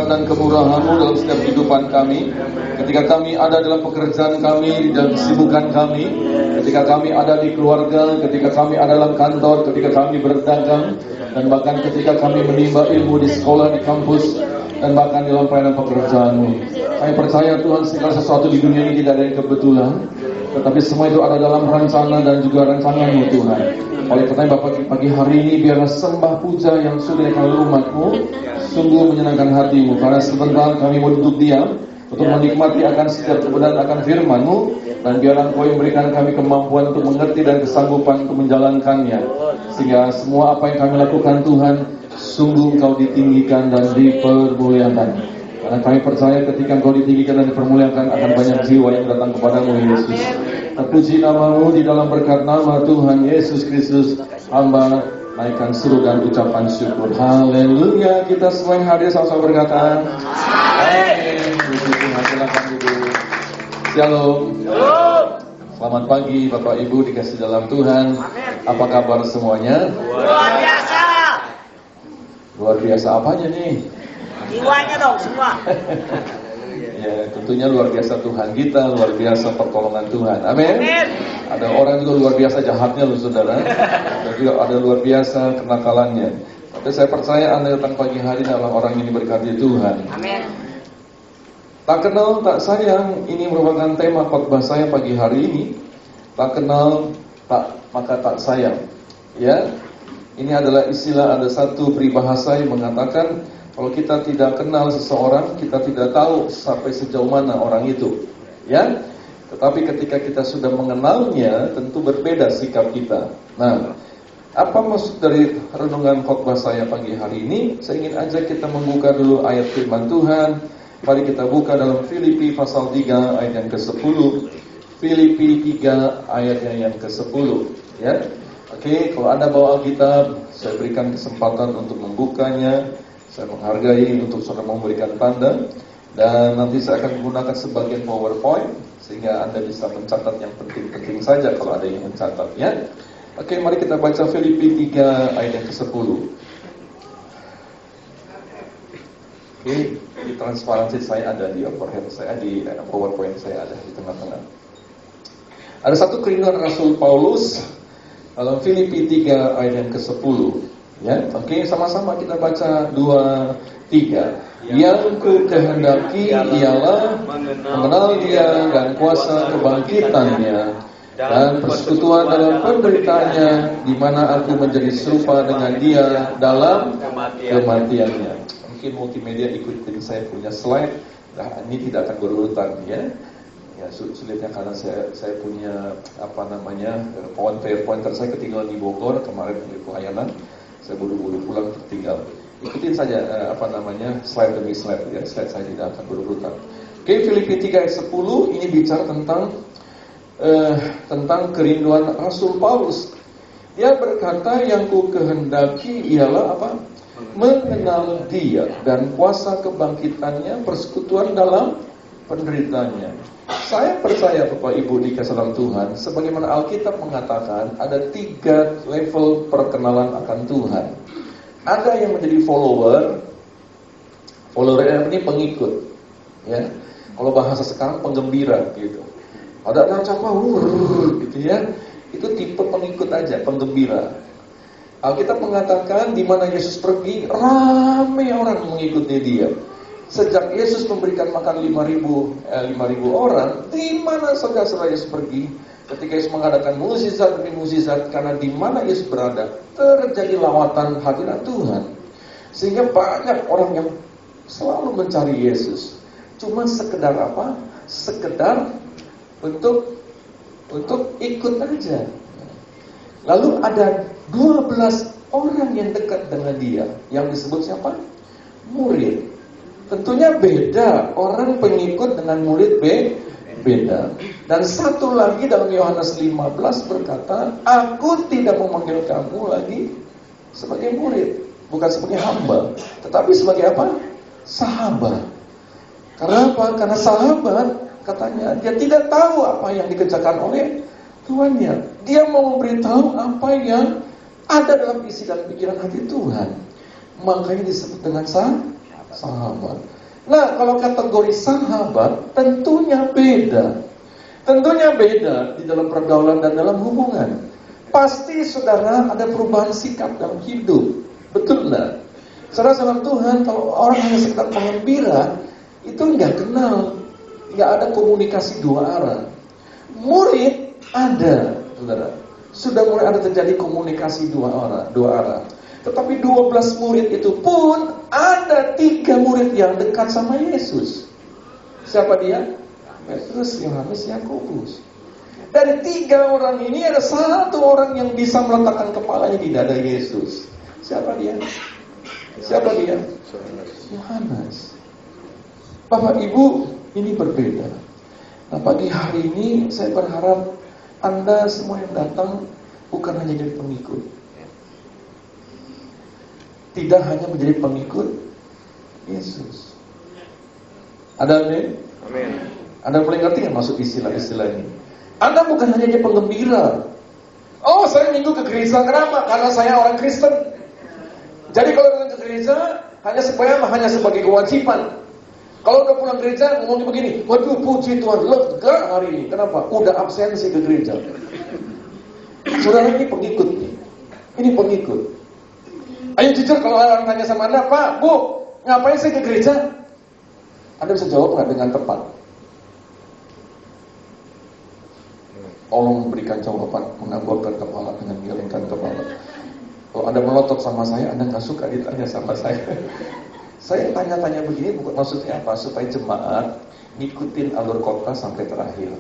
berkat dan kemurahan-Mu dalam setiap kehidupan kami. Ketika kami ada dalam pekerjaan kami dan kesibukan kami, ketika kami ada di keluarga, ketika kami ada dalam kantor, ketika kami berdagang, dan bahkan ketika kami menimba ilmu di sekolah, di kampus, dan bahkan dalam pelayanan pekerjaan-Mu. Kami percaya Tuhan, segala sesuatu di dunia ini tidak ada yang kebetulan, tetapi semua itu ada dalam rencana dan juga rancangan-Mu Tuhan. Oleh karena Bapak, pagi hari ini biarlah sembah puja yang sudah kalau umat-Mu sungguh menyenangkan hati-Mu. Karena sebentar kami mau duduk diam untuk menikmati akan setiap kebenaran akan firman-Mu, dan biarlah Engkau yang berikan kami kemampuan untuk mengerti dan kesanggupan untuk menjalankannya, sehingga semua apa yang kami lakukan Tuhan sungguh Engkau ditinggikan dan dipermuliakan. Karena kami percaya ketika Engkau ditinggikan dan dipermuliakan, akan banyak jiwa yang datang kepadamu Yesus. Terpuji nama-Mu di dalam berkat nama Tuhan Yesus Kristus, hamba naikkan seru dan ucapan syukur. Haleluya. Kita semua yang hadir sama-sama berkata amin. Puji Tuhan. Silakan duduk. Shalom. Selamat pagi Bapak Ibu dikasih dalam Tuhan. Apa kabar semuanya? Luar biasa. Luar biasa apanya nih? Jiwanya dong semua. Ya, tentunya luar biasa Tuhan kita, luar biasa pertolongan Tuhan. Amin. Ada orang juga luar biasa jahatnya loh saudara. Dan juga ada luar biasa kenakalannya. Tapi saya percaya Anda datang pagi hari adalah orang yang diberkati Tuhan. Amin. Tak kenal, tak sayang, ini merupakan tema khotbah saya pagi hari ini. Tak kenal, maka tak sayang. Ya, ini adalah istilah, ada satu peribahasa yang mengatakan kalau kita tidak kenal seseorang, kita tidak tahu sampai sejauh mana orang itu. Ya, tetapi ketika kita sudah mengenalnya, tentu berbeda sikap kita. Nah, apa maksud dari renungan khotbah saya pagi hari ini? Saya ingin ajak kita membuka dulu ayat firman Tuhan. Mari kita buka dalam Filipi pasal 3 ayat yang ke-10. Filipi 3 ayatnya yang ke-10. Ya, oke, kalau Anda bawa Alkitab, saya berikan kesempatan untuk membukanya. Saya menghargai untuk saudara memberikan tanda, dan nanti saya akan menggunakan sebagian PowerPoint sehingga Anda bisa mencatat yang penting-penting saja kalau ada yang mencatat ya. Oke, mari kita baca Filipi 3 ayat yang ke-10. Oke, di transparansi saya ada, di overhead saya, di PowerPoint saya ada di tengah-tengah. Ada satu kerinduan Rasul Paulus dalam Filipi 3 ayat yang ke-10. Ya, oke, sama-sama kita baca 2, 3. Yang ku kehendaki ialah mengenal Dia dan kuasa kebangkitannya dan persekutuan dalam penderitaannya, di mana aku menjadi serupa dengan Dia dalam kematiannya. Mungkin multimedia ikutin saya punya slide. Nah, ini tidak akan berurutan ya. Ya, sulitnya karena saya punya PowerPointer saya ketinggalan di Bogor kemarin di pelayanan. Saya buru-buru pulang tertinggal. Ikutin saja slide demi slide ya. Slide saya tidak akan berurutan. Oke, Filipi 3 ayat 10 ini bicara tentang kerinduan Rasul Paulus. Dia berkata, yang ku kehendaki ialah apa? Mengenal Dia dan kuasa kebangkitannya, persekutuan dalam penderitaannya. Saya percaya Bapak Ibu dikasih dalam Tuhan, sebagaimana Alkitab mengatakan ada 3 level perkenalan akan Tuhan. Ada yang menjadi follower ini pengikut, ya. Kalau bahasa sekarang penggembira gitu. Ada yang cakap gitu ya. Itu tipe pengikut aja, penggembira. Alkitab mengatakan di mana Yesus pergi, ramai orang mengikuti Dia. Sejak Yesus memberikan makan 5.000 orang, di mana saudara Yesus pergi? Ketika Yesus mengadakan mukjizat demi mukjizat, karena di mana Yesus berada, terjadi lawatan hadirat Tuhan. Sehingga banyak orang yang selalu mencari Yesus. Cuma sekedar apa? Sekedar untuk ikut aja. Lalu ada 12 orang yang dekat dengan Dia, yang disebut siapa? Murid. Tentunya beda, orang pengikut dengan murid beda. Dan satu lagi dalam Yohanes 15 berkata, aku tidak memanggil kamu lagi sebagai murid, bukan sebagai hamba, tetapi sebagai apa? Sahabat. Karena apa? Karena sahabat, katanya, dia tidak tahu apa yang dikerjakan oleh tuannya. Dia mau memberitahu apa yang ada dalam isi dan pikiran hati Tuhan. Makanya disebut dengan sahabat. Nah, kalau kategori sahabat tentunya beda. Tentunya beda di dalam pergaulan dan dalam hubungan. Pasti saudara ada perubahan sikap dalam hidup. Betul enggak? Saudara dalam Tuhan, kalau orang hanya sekedar pengembira, itu nggak kenal, nggak ada komunikasi dua arah. Murid ada, saudara. Sudah mulai ada terjadi komunikasi dua arah. Tetapi 12 murid itu pun ada 3 murid yang dekat sama Yesus. Siapa dia? Petrus, Yohanes, Yakobus. Dari 3 orang ini ada 1 orang yang bisa meletakkan kepalanya di dada Yesus. Siapa dia? Yohanes. Bapak Ibu, ini berbeda. Nah, pagi hari ini saya berharap Anda semua yang datang bukan hanya jadi pengikut. Tidak hanya menjadi pengikut Yesus. Ada amin? Amin. Anda boleh ngerti nggak maksud istilah-istilah ini? Anda bukan hanya jadi penggembira. Oh, saya minggu ke gereja. Kenapa? Karena saya orang Kristen. Jadi kalau datang ke gereja hanya sebagai kewajiban. Kalau udah pulang gereja ngomongnya begini, waduh puji Tuhan, lega hari ini. Kenapa? Udah absensi ke gereja. Saudara, ini pengikut nih. Ini pengikut. Ayo jujur, kalau orang tanya sama Anda, Pak, Bu, ngapain sih ke gereja? Anda bisa jawab nggak dengan tepat? Tolong berikan jawaban, menganggukkan kepala dengan miringkan kepala. Kalau Anda melotot sama saya, Anda nggak suka ditanya sama saya. Saya tanya-tanya begini bukan maksudnya apa? Supaya jemaat ngikutin alur kota sampai terakhir.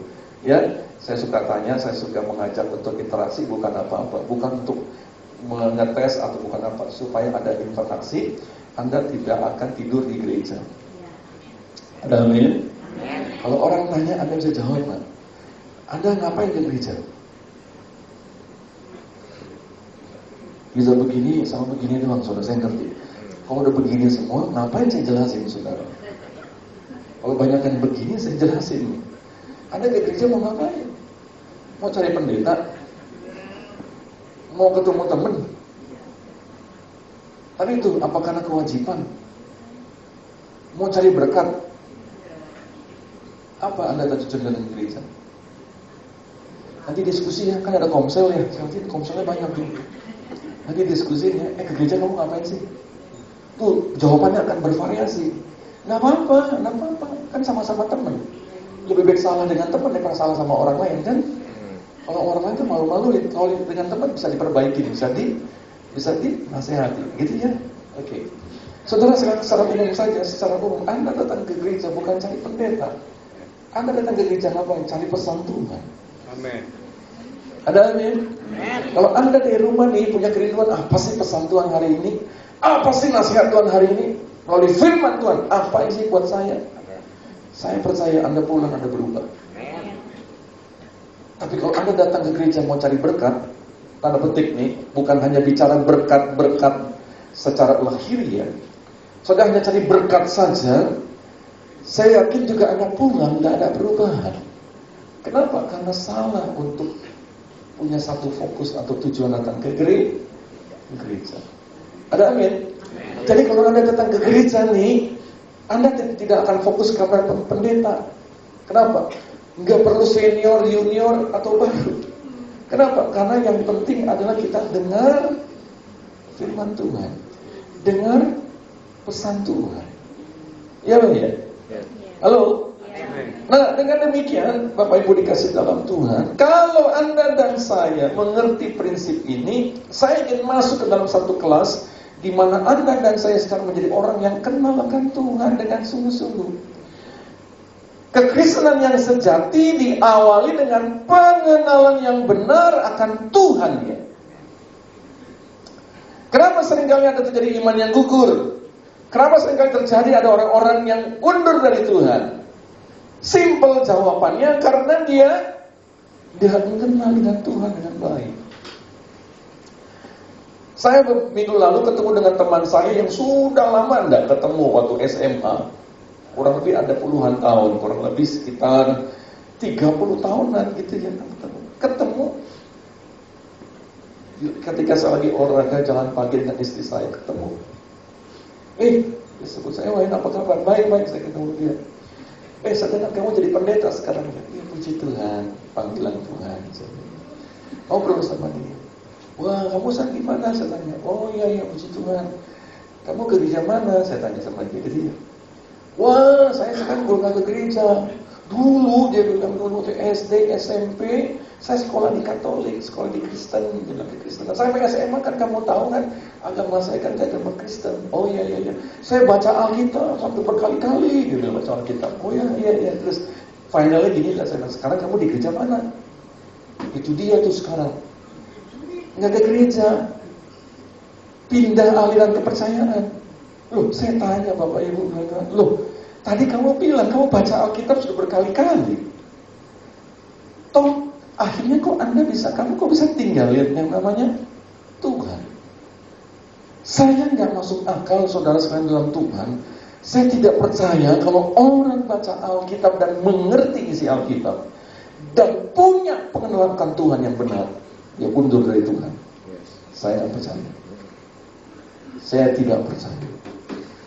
Ya, saya suka tanya, saya suka mengajak untuk interaksi, bukan apa-apa, bukan untuk mengetes atau bukan apa, supaya ada interaksi. Anda tidak akan tidur di gereja. Ada amin? Kalau orang tanya, Anda bisa jawab, Pak. Anda ngapain di gereja? Bisa begini sama begini doang, saudara, saya ngerti. Kalau udah begini semua, ngapain saya jelasin, saudara? Kalau banyak yang begini, saya jelasin. Anda ke gereja mau ngapain? Mau cari pendeta? Mau ketemu teman? Tapi itu, apa karena kewajiban? Mau cari berkat? Apa Anda tujuan dengan gereja? Nanti diskusi ya, kan ada komsel ya. Nanti komselnya banyak tuh. Nanti diskusinya, ke gereja kamu ngapain sih? Tuh, jawabannya akan bervariasi. Nggak apa-apa. Kan sama-sama teman. Lebih baik salah dengan teman daripada salah sama orang lain, kan? Kalau orang lain tuh malu-maluin. Kalau dengan teman bisa diperbaiki, bisa dinasehati, gitu ya. Oke. Saudara, secara umum saja, secara umum, Anda datang ke gereja bukan cari pendeta. Anda datang ke gereja ngapain? Cari pesan Tuhan. Amin. Ada amin? Kalau Anda dari rumah nih punya kerinduan, apa sih pesan Tuhan hari ini? Apa sih nasihat Tuhan hari ini? Melalui firman Tuhan, apa sih buat saya? Saya percaya Anda pulang, Anda berubah. Tapi kalau Anda datang ke gereja mau cari berkat, tanda petik nih, bukan hanya bicara berkat-berkat secara lahiriah, sudah hanya cari berkat saja, saya yakin juga Anda pulang tidak ada perubahan. Kenapa? Karena salah untuk punya satu fokus atau tujuan datang ke gereja. Ada amin? Jadi kalau Anda datang ke gereja nih, Anda tidak akan fokus kepada pendeta. Kenapa? Nggak perlu senior, junior, atau baru. Kenapa? Karena yang penting adalah kita dengar firman Tuhan, dengar pesan Tuhan. Ya, ya. Halo. Nah, dengan demikian, Bapak Ibu dikasih dalam Tuhan, kalau Anda dan saya mengerti prinsip ini, saya ingin masuk ke dalam satu kelas di mana Anda dan saya sekarang menjadi orang yang kenal akan Tuhan dengan sungguh-sungguh. Kekristenan yang sejati diawali dengan pengenalan yang benar akan Tuhan ya. Kenapa seringkali ada terjadi iman yang gugur? Kenapa seringkali terjadi ada orang-orang yang undur dari Tuhan? Simple jawabannya, karena dia mengenal dengan Tuhan dengan baik. Saya minggu lalu ketemu dengan teman saya yang sudah lama tidak ketemu waktu SMA. Kurang lebih ada puluhan tahun, kurang lebih sekitar 30 tahunan gitu ya. Ketemu ketika saya lagi olahraga jalan pagi dengan istri saya ketemu. Dia sebut saya, Wayan apa kabar? Baik, saya ketemu dia. Saya dengar kamu jadi pendeta sekarang. Ya puji Tuhan, panggilan Tuhan. Ngobrol sama dia. Wah, kamu saat di mana? Saya tanya. Oh iya, puji Tuhan. Kamu ke gereja mana? Saya tanya sama dia. Wah, saya sekarang belum ke gereja. Dulu dia bilang waktu SD, SMP, saya sekolah di Katolik, sekolah di Kristen, bilang di Kristen. Sampai SMA kan kamu tahu kan, agama saya kan agama Kristen. Oh iya. Saya baca Alkitab sampai berkali-kali, dia bilang baca Alkitab. Oh iya. Terus finalnya gini lah, saya bilang, sekarang kamu di gereja mana? Itu dia tuh sekarang. Nggak ada gereja. Pindah aliran kepercayaan. Loh, saya tanya Bapak Ibu, loh, tadi kamu bilang kamu baca Alkitab sudah berkali-kali. Toh, akhirnya kamu kok bisa tinggalin yang namanya Tuhan. Saya nggak masuk akal saudara sekalian dalam Tuhan. Saya tidak percaya kalau orang baca Alkitab dan mengerti isi Alkitab dan punya pengenalan Tuhan yang benar, dia mundur dari Tuhan. Saya nggak percaya. Saya tidak percaya.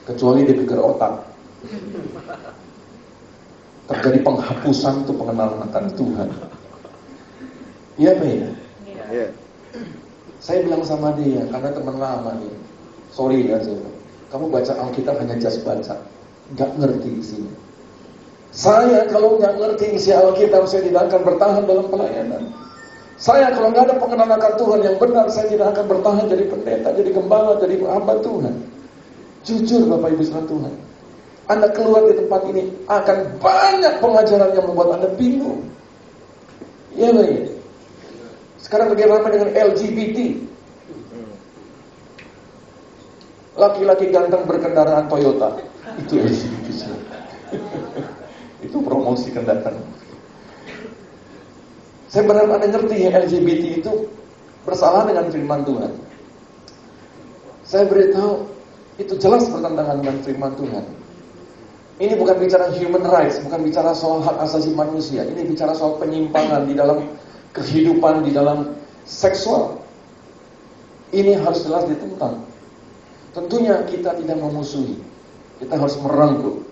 Kecuali dia geger otak. Terjadi penghapusan itu pengenalan akan Tuhan. Iya Pak ya? Iya. Saya bilang sama dia, karena teman lama nih. Sorry ya, kamu baca Alkitab hanya just baca, nggak ngerti isinya. Saya kalau nggak ngerti isi Alkitab, saya tidak akan bertahan dalam pelayanan. Saya kalau nggak ada pengenalan akan Tuhan yang benar, saya tidak akan bertahan jadi pendeta, jadi gembala, jadi hamba Tuhan. Jujur Bapak Ibu saudara Tuhan, Anda keluar di tempat ini akan banyak pengajaran yang membuat Anda bingung. Iya Pak ya? Sekarang bagaimana dengan LGBT? Laki-laki ganteng berkendaraan Toyota, itu LGBT. Itu promosi kendaraan. Saya berharap Anda ngerti ya, LGBT itu bersalah dengan firman Tuhan. Saya beritahu itu jelas bertentangan dengan firman Tuhan. Ini bukan bicara human rights, bukan bicara soal hak asasi manusia. Ini bicara soal penyimpangan di dalam kehidupan, di dalam seksual. Ini harus jelas ditentang. Tentunya kita tidak memusuhi. Kita harus merangkul.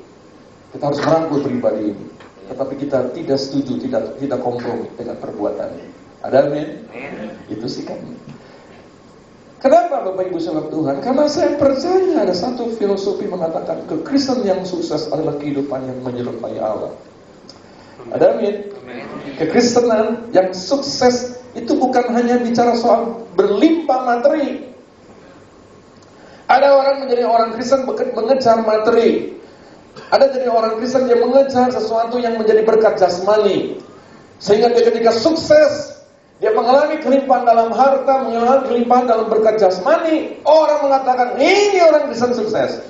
Kita harus merangkul pribadi ini. Tetapi kita tidak setuju, tidak kompromi dengan perbuatannya. Ada amin? Itu sikapnya. Kenapa Bapak Ibu saudara Tuhan? Karena saya percaya ada satu filosofi mengatakan kekristenan yang sukses adalah kehidupan yang menyerupai Allah. Ada amin? Kekristenan yang sukses itu bukan hanya bicara soal berlimpah materi. Ada orang menjadi orang Kristen mengejar materi. Ada jadi orang Kristen yang mengejar sesuatu yang menjadi berkat jasmani. Sehingga dia ketika sukses, dia mengalami kelimpahan dalam harta, mengalami kelimpahan dalam berkat jasmani. Orang mengatakan, ini orang Kristen sukses.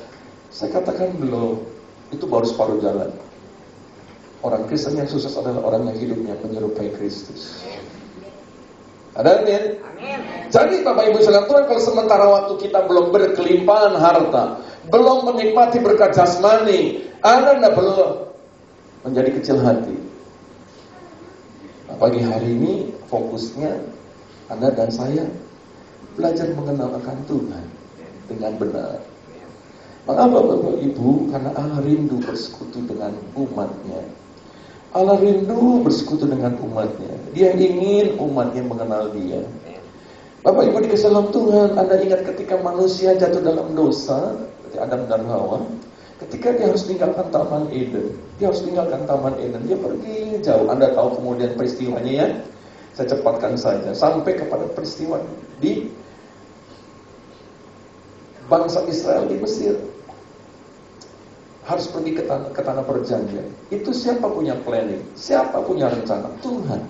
Saya katakan belum. Itu baru separuh jalan. Orang Kristen yang sukses adalah orang yang hidupnya menyerupai Kristus. Ada amin? Jadi Bapak Ibu sekalian Tuhan, kalau sementara waktu kita belum berkelimpahan harta, belum menikmati berkat jasmani, Anda tidak perlu menjadi kecil hati. Nah, pagi hari ini fokusnya Anda dan saya belajar mengenal akan Tuhan dengan benar. Mengapa Bapak Ibu? Karena Allah rindu bersekutu dengan umatnya. Allah rindu bersekutu dengan umatnya. Dia ingin umatnya mengenal dia. Bapak Ibu dikasih dalam Tuhan, Anda ingat ketika manusia jatuh dalam dosa, seperti Adam dan Hawa, ketika dia harus tinggalkan Taman Eden. Dia harus tinggalkan Taman Eden. Dia pergi jauh. Anda tahu kemudian peristiwanya ya. Saya cepatkan saja. Sampai kepada peristiwa di bangsa Israel di Mesir. Harus pergi ke tanah perjanjian. Itu siapa punya planning? Siapa punya rencana? Tuhan.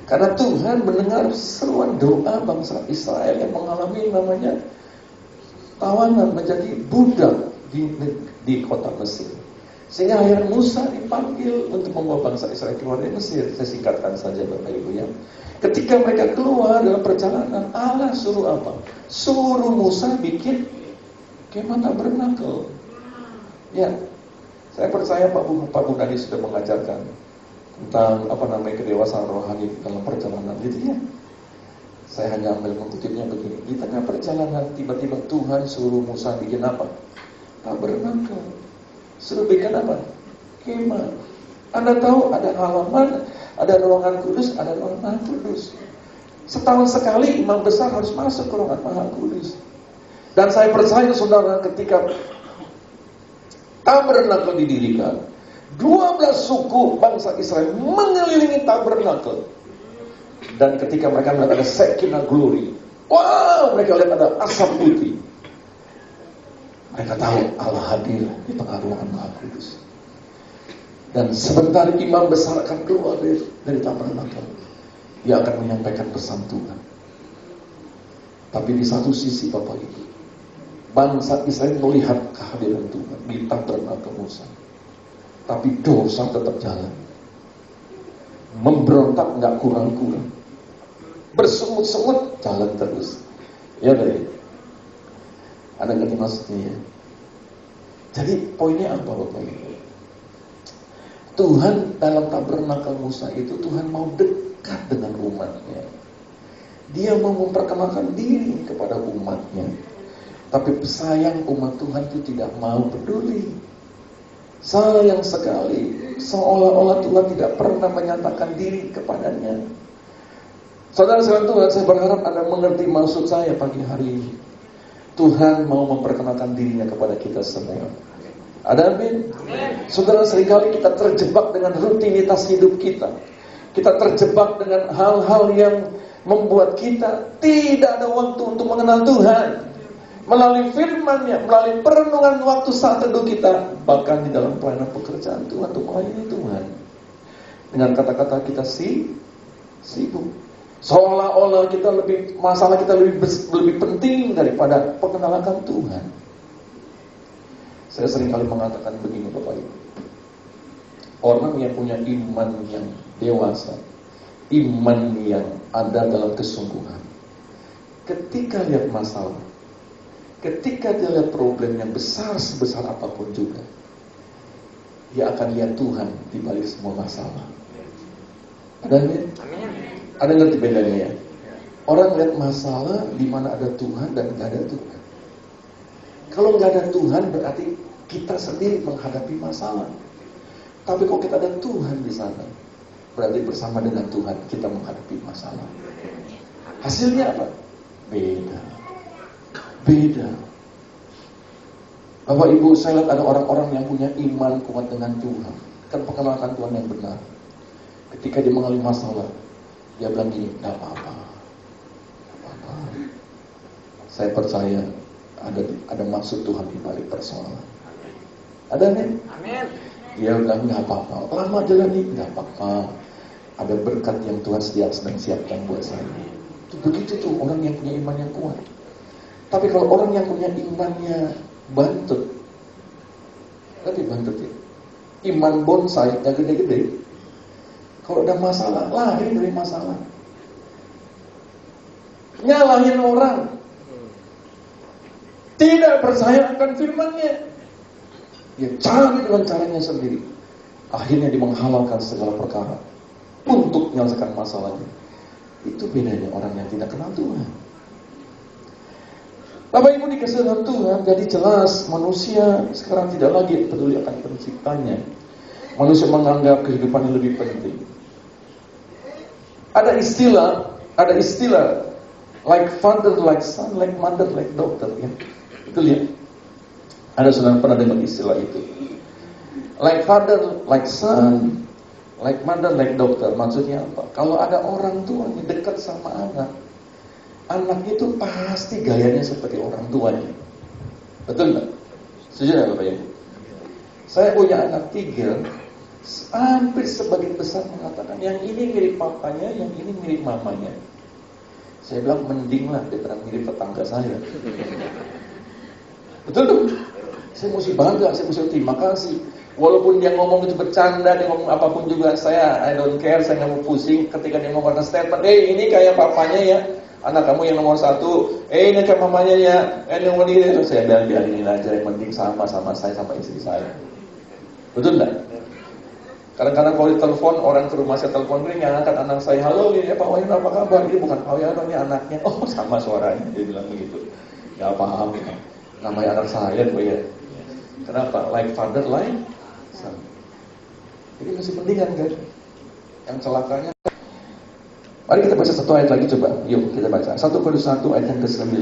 Karena Tuhan mendengar seruan doa bangsa Israel yang mengalami namanya tawanan, menjadi budak di kota Mesir. Sehingga akhirnya Musa dipanggil untuk membawa bangsa Israel keluar dari Mesir. Saya singkatkan saja Bapak Ibu ya. Ketika mereka keluar dalam perjalanan, Allah suruh apa? Suruh Musa bikin kemah tabernakel. Ya, saya percaya Pak Bu Nadi sudah mengajarkan tentang kedewasaan rohani dalam perjalanan gitu ya. Saya hanya ambil mengutipnya begini. Di tengah perjalanan tiba-tiba Tuhan suruh Musa bikin apa? tabernakel. Suruh bikin apa? Kemah. Anda tahu ada halaman, ada ruangan kudus, ada ruangan maha kudus. Setahun sekali imam besar harus masuk ke ruangan maha kudus. Dan saya percaya saudara, ketika tabernakel didirikan, 12 suku bangsa Israel mengelilingi tabernakel. Dan ketika mereka melihat ada Shekinah glory, wow, mereka lihat ada asap putih. Mereka tahu Allah hadir di tengah ruangan maha kudus. Dan sebentar imam besar akan keluar dari tabernakel, dia akan menyampaikan pesan Tuhan. Tapi di satu sisi Bapak Ibu, bangsa Israel melihat kehadiran Tuhan di tabernakel Musa, tapi dosa tetap jalan. Memberontak nggak kurang-kurang, bersungut-sungut jalan terus. Ya deh, ada ngerti maksudnya ya? Jadi poinnya apa Bapak Ibu? Tuhan dalam tabernakel Musa itu Tuhan mau dekat dengan umatnya. Dia mau memperkenalkan diri kepada umatnya. Tapi sayang umat Tuhan itu tidak mau peduli. Sayang sekali, seolah-olah Tuhan tidak pernah menyatakan diri kepadanya. Saudara-saudara Tuhan, saya berharap Anda mengerti maksud saya pagi hari ini. Tuhan mau memperkenalkan dirinya kepada kita semua. Ada amin? Saudara, seringkali kita terjebak dengan rutinitas hidup kita. Kita terjebak dengan hal-hal yang membuat kita tidak ada waktu untuk mengenal Tuhan. Melalui firman-Nya, melalui perenungan waktu saat teduh kita, bahkan di dalam pelayanan pekerjaan Tuhan untuk melayani Tuhan. Dengan kata-kata kita sibuk. Seolah-olah masalah kita lebih penting daripada pengenalan Tuhan. Saya seringkali mengatakan begini Bapak Ibu. Orang yang punya iman yang dewasa, iman yang ada dalam kesungguhan, ketika lihat masalah, ketika dia lihat problem yang besar sebesar apapun juga, dia akan lihat Tuhan di balik semua masalah. Ada nggak? Ada ngerti bedanya ya? Orang lihat masalah di mana ada Tuhan dan nggak ada Tuhan. Kalau nggak ada Tuhan berarti kita sendiri menghadapi masalah. Tapi kalau kita ada Tuhan di sana, berarti bersama dengan Tuhan kita menghadapi masalah. Hasilnya apa? Beda. Bapak Ibu, saya lihat ada orang-orang yang punya iman kuat dengan Tuhan, kan pengenalan Tuhan yang benar. Ketika dia mengalami masalah, dia bilang gini, nggak apa-apa. Saya percaya ada maksud Tuhan di balik persoalan. Ada nih? Amin. Dia bilang nggak apa-apa. Lama jalani nggak apa-apa. Ada berkat yang Tuhan sedang siapkan buat saya. Itu begitu tuh orang yang punya iman yang kuat. Tapi kalau orang yang punya imannya bantut, tapi bantut ya. Iman bonsai yang gede-gede. Kalau ada masalah, lari dari masalah. Nyalahin orang. Tidak percaya akan firman-Nya. Dia cari dengan caranya sendiri. Akhirnya dia menghalalkan segala perkara untuk menyelesaikan masalahnya. Itu bedanya orang yang tidak kenal Tuhan. Bapak Ibu dikasih dalam Tuhan, jadi jelas manusia sekarang tidak lagi peduli akan penciptanya. Manusia menganggap kehidupan yang lebih penting. Ada istilah like father, like son, like mother, like daughter ya. Itu lihat. Ada saudara pernah dengar istilah itu? Like father, like son, like mother, like daughter. Maksudnya apa? Kalau ada orang tua yang dekat sama anak itu pasti gayanya seperti orang tuanya. Betul nggak? Setuju nggak Bapak Ibu? Saya punya anak 3, hampir sebagian besar mengatakan yang ini mirip papanya, yang ini mirip mamanya. Saya bilang mending lah daripada mirip tetangga saya. Betul tuh? Saya mesti bangga, saya mesti terima kasih. Walaupun dia ngomong itu bercanda, dia ngomong apapun juga, I don't care, saya nggak mau pusing. Ketika dia ngomong statement, ini kayak papanya ya, anak kamu yang nomor 1. Ini kayak mamanya ya, ini nomor ini. Saya biarin aja, yang penting sama saya, sama istri saya. Betul nggak? Kadang-kadang kalau ditelepon, orang ke rumah saya telepon, ini ngangkat anak saya, halo ini Pak Wahyu apa kabar? Ini bukan Pak Wahyu, ini anaknya. Oh sama suaranya, dia bilang begitu. Ya paham, namanya anak saya tuh ya. Kenapa? Like father, like son. Jadi masih mendingan kan? Yang celakanya. Mari kita baca satu ayat lagi coba. Yuk kita baca. 1 Korintus 1 ayat yang ke-9.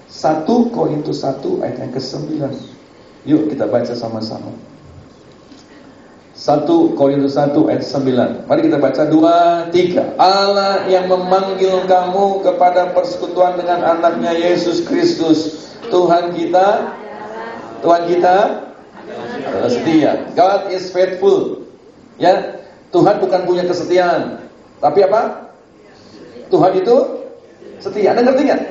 1 Korintus 1 ayat yang ke-9. Yuk kita baca sama-sama. 1 Korintus 1 ayat 9. Mari kita baca 2, 3. Allah yang memanggil kamu kepada persekutuan dengan anaknya Yesus Kristus, Tuhan kita adalah setia. God is faithful. Ya, Tuhan bukan punya kesetiaan, tapi apa? Tuhan itu setia. Anda ngerti nggak?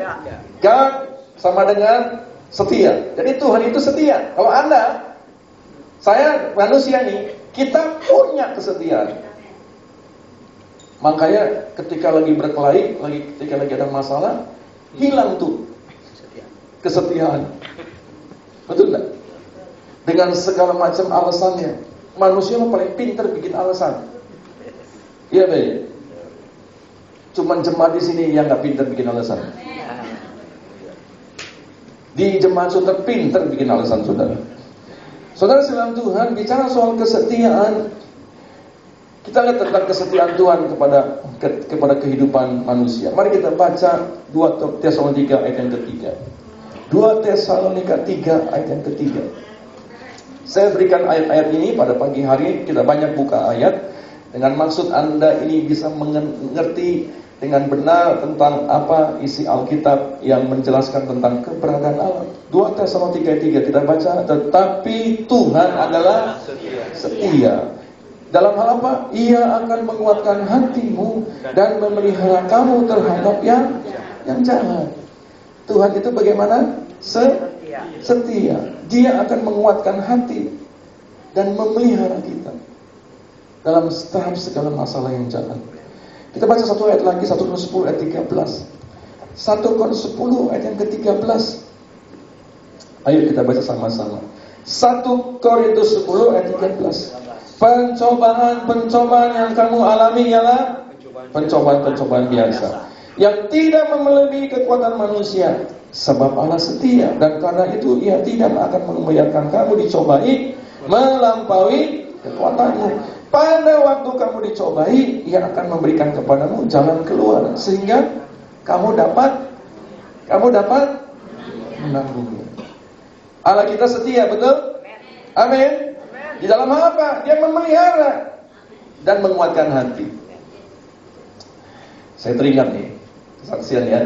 God sama dengan setia. Jadi Tuhan itu setia. Kalau Anda, saya manusia nih, kita punya kesetiaan. Makanya ketika lagi berkelahi, ketika lagi ada masalah, hilang tuh kesetiaan. Betul nggak? Dengan segala macam alasannya. Manusia yang paling pintar bikin alasan. Iya baik. Cuman jemaat di sini yang nggak pintar bikin alasan. Di jemaat saudara pintar bikin alasan saudara. Saudara dalam Tuhan bicara soal kesetiaan. Kita lihat tentang kesetiaan Tuhan kepada kehidupan manusia. Mari kita baca 2 Tesalonika ayat yang ketiga. 2 Tesalonika 3 ayat yang ketiga. Saya berikan ayat-ayat ini pada pagi hari. Kita banyak buka ayat dengan maksud Anda ini bisa mengerti dengan benar tentang apa isi Alkitab yang menjelaskan tentang keberadaan Allah. 2 Tesalonika 3 kita baca, tetapi Tuhan adalah setia. Dalam hal apa? Ia akan menguatkan hatimu dan memelihara kamu terhadap yang jahat. Tuhan itu bagaimana? Setia. Dia akan menguatkan hati dan memelihara kita dalam setiap segala masalah yang jahat. Kita baca satu ayat lagi, 1 Korintus 10 ayat 13. 1 Korintus 10 ayat yang ke-13. Ayo kita baca sama-sama. 1 Korintus 10 ayat 13. Pencobaan yang kamu alami ialah pencobaan biasa, yang tidak melebihi kekuatan manusia. Sebab Allah setia, dan karena itu Ia tidak akan membiarkan kamu dicobai melampaui kekuatanmu. Pada waktu kamu dicobai, Ia akan memberikan kepadamu jalan keluar, sehingga kamu dapat menanggungnya. Allah kita setia, betul? Amin. Di dalam hal apa? Dia memelihara dan menguatkan hati. Saya teringat nih kesaksian ya.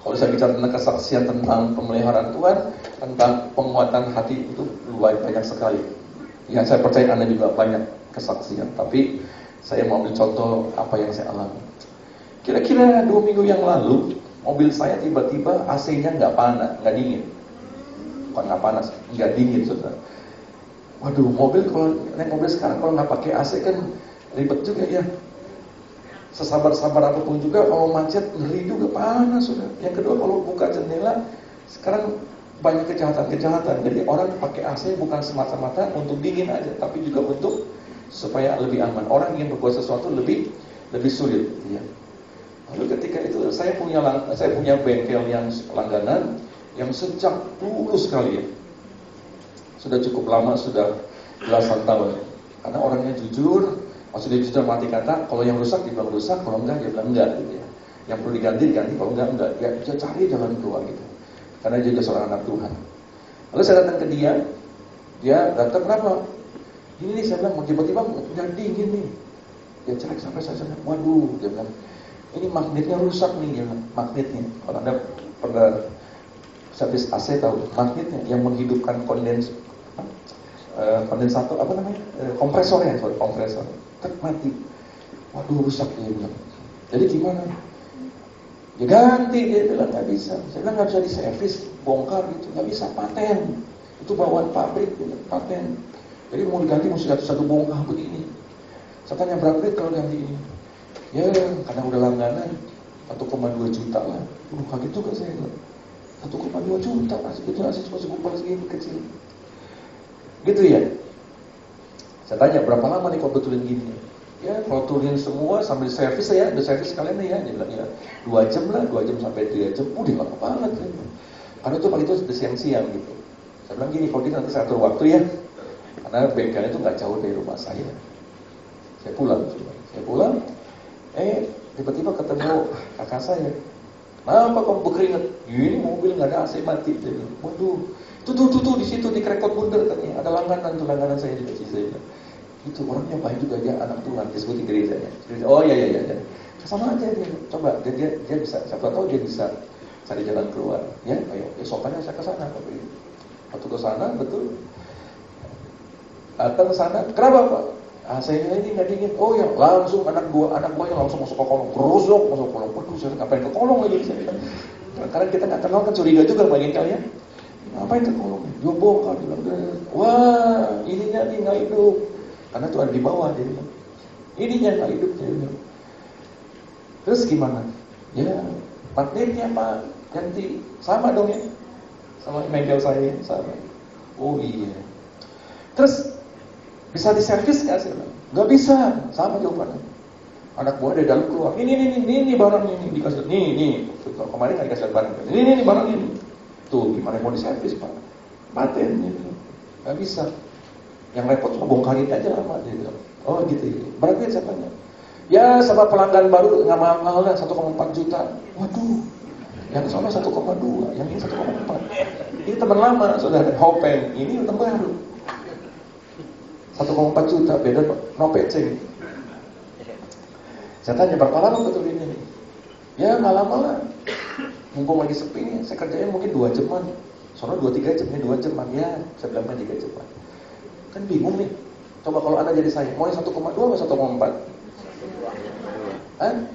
Kalau saya bicara tentang kesaksian tentang pemeliharaan Tuhan, tentang penguatan hati itu banyak sekali. Ya, saya percaya Anda juga banyak kesaksian. Tapi saya mau ambil contoh apa yang saya alami. Kira-kira 2 minggu yang lalu, mobil saya tiba-tiba AC-nya nggak dingin. Bukan nggak panas, nggak dingin saudara. Waduh, kalau naik mobil sekarang kalau nggak pakai AC kan ribet juga ya. Sesabar-sabar apapun juga, kalau macet ngeri juga, panas sudah. Yang kedua, kalau buka jendela, sekarang banyak kejahatan. Jadi orang pakai AC bukan semata-mata untuk dingin aja, tapi juga untuk supaya lebih aman. Orang ingin berbuat sesuatu lebih sulit. Ya. Lalu ketika itu saya punya bengkel yang langganan yang sejak dulu sekali ya. Sudah cukup lama, sudah belasan tahun. Karena orangnya jujur. Maksudnya jujur mati kata, kalau yang rusak dia bilang rusak, kalau enggak dia bilang enggak gitu ya. Yang perlu diganti, kalau enggak. Dia cari jalan keluar gitu. Karena dia juga seorang anak Tuhan. Lalu saya datang ke dia datang kenapa? Ini nih saya bilang, tiba-tiba udah dingin nih. Dia cari sampai saya bilang, waduh, dia bilang, ini magnetnya rusak nih, dia bilang, magnetnya. Kalau Anda pernah servis AC tahu, magnetnya yang menghidupkan kondensator, kompresor mati. Waduh, rusak dia bilang. Jadi gimana? Ya ganti, dia bilang nggak bisa. Saya bilang nggak bisa diservis, bongkar gitu, nggak bisa, paten. Itu bawaan pabrik, paten. Jadi mau diganti mesti satu bongkar begini. Saya tanya berapa kalau ganti ini? Ya karena udah langganan 1,2 juta lah. Kaget juga saya bilang. 1,2 juta masih cuma segumpal segini kecil. Gitu ya. Saya tanya berapa lama nih kalau betulin gini? Ya kalau turunin semua sambil servis ya, udah servis sekalian nih ya. Dia bilang ya 2 jam sampai 3 jam. Udah lama banget ya. Karena itu paling itu siang-siang gitu. Saya bilang gini, kalau gitu nanti saya atur waktu ya, karena bengkelnya itu nggak jauh dari rumah saya. Saya pulang, tiba-tiba ketemu kakak saya. Kenapa kamu berkeringat? Ini mobil nggak ada AC mati. Saya bilang, waduh, tuh di situ di Krekot Bundar katanya ada langganan saya di kecil saya. Itu orangnya baik juga, dia anak Tuhan, disebut di gerejanya. Oh iya. Sama aja dia, coba dia bisa, siapa tahu dia bisa cari jalan keluar. Ya, ayo, esokannya saya ke sana. Waktu ke sana betul, datang ke sana, kenapa Pak? Saya ini nggak dingin. Oh ya, langsung anak buahnya langsung masuk ke kolong, gerosok masuk ke kolong. Waduh, saya ngapain ke kolong lagi? Karena kita nggak kenal kan, curiga juga bagi kalian. Ngapain ke kolong? Dia bongkar, bilang, wah ininya nih nggak hidup. Karena itu ada di bawah, dia bilang, ininya nggak hidup, dia bilang. Terus gimana? Ya, magnetnya Pak ganti, sama dong ya, sama bengkel saya sama. Oh iya. Terus bisa diservis nggak sih? Nggak bisa, sama jawabannya. Anak buah dari dalam keluar, ini barangnya ini dikasih, nih. Kemarin nggak dikasih barang, ini barangnya ini. Tuh gimana mau diservis Pak? Patennya nggak bisa. Yang repot cuma bongkarin aja lama dia bilang. Oh gitu ya. Berarti siapanya? Ya sama pelanggan baru nggak mahal 1,4 juta. Waduh, yang sama 1,2, yang ini 1,4. Ini teman lama, saudara Hopeng. Ini teman baru. 1,4 juta, beda no pecing. Saya tanya berapa lama betul ini? Ya nggak lama lah. Mumpung lagi sepi nih, saya kerjain mungkin 2 jaman. Soalnya 2-3 jam, ini 2 jaman ya. Saya bilang 3 jaman. Kan bingung nih. Coba kalau Anda jadi saya, mau yang 1,2 atau 1,4?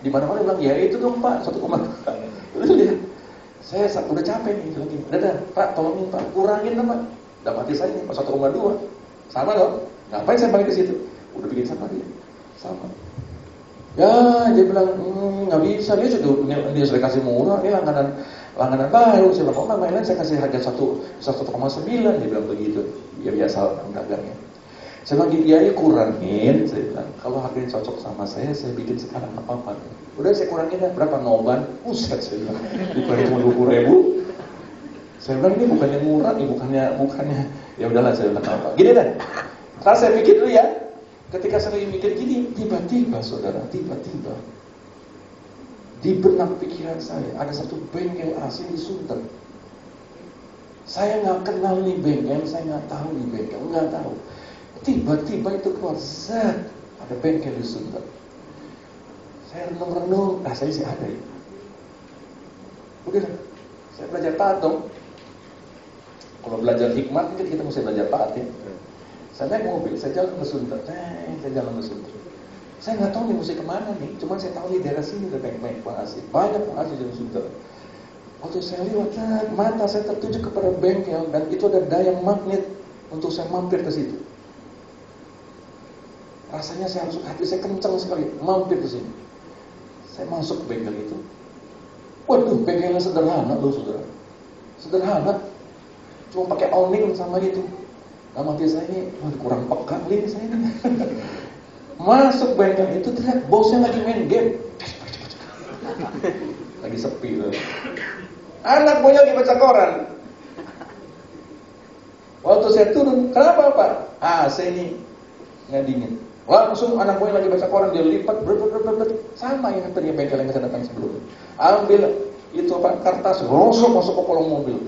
Di mana-mana bilang, ya itu dong Pak, 1,2. Terus dia, saya udah capek nih, lagi. Udah, Pak, tolongin Pak, kurangin Pak. Udah mati saya nih, 1,2. Sama dong. Ngapain saya balik ke situ? Udah bikin sama dia. Sama. Ya, dia bilang, nggak bisa, dia sudah kasih murah, ini langganan baru. Saya bilang, main lain saya kasih harga 1,9. Dia bilang begitu. Ya biasa dagangnya. Saya bilang, ya kurangin. Saya bilang, kalau harganya cocok sama saya bikin sekarang apa-apa. Udah saya kurangin ya, berapa noban? Buset, saya bilang, dikurangin cuma 20.000. Saya bilang, ini bukannya murah, ini bukannya. Ya udahlah, saya bilang apa. Gini deh, kalau saya pikir dulu ya. Ketika saya mikir gini, tiba-tiba saudara, di benak pikiran saya ada satu bengkel asing di Sunter. Saya nggak kenal nih bengkel, saya nggak tahu nih bengkel, nggak tahu. Tiba-tiba itu keluar, zat, ada bengkel di Sunter. Saya renung-renung, saya sih ada ya. Udah, saya belajar taat dong. Kalau belajar hikmat, kan kita mesti belajar taat ya. Saya naik mobil, saya jalan ke Sunter. Saya nggak tahu nih mesti kemana nih. Cuma saya tahu di daerah sini ada banyak penghasil. Banyak penghasil di Sunter. Waktu saya lihat, mata saya tertuju kepada bengkel dan itu ada daya magnet untuk saya mampir ke situ. Rasanya saya harus, hati saya kencang sekali mampir ke sini. Saya masuk ke bengkel itu. Waduh, bengkelnya sederhana loh saudara. Sederhana. Cuma pakai awning sama itu. Nama dia saya ini, kurang peka nih saya ini. Masuk bengkel itu terlihat bosnya lagi main game. Lagi sepi loh. Anak buahnya lagi baca koran. Waktu saya turun, kenapa Pak? Saya ini nggak dingin. Langsung anak buahnya lagi baca koran, dia lipat, sama yang tadi bengkel yang saya datang sebelumnya. Ambil itu apa, kertas, rosok masuk ke kolong mobil.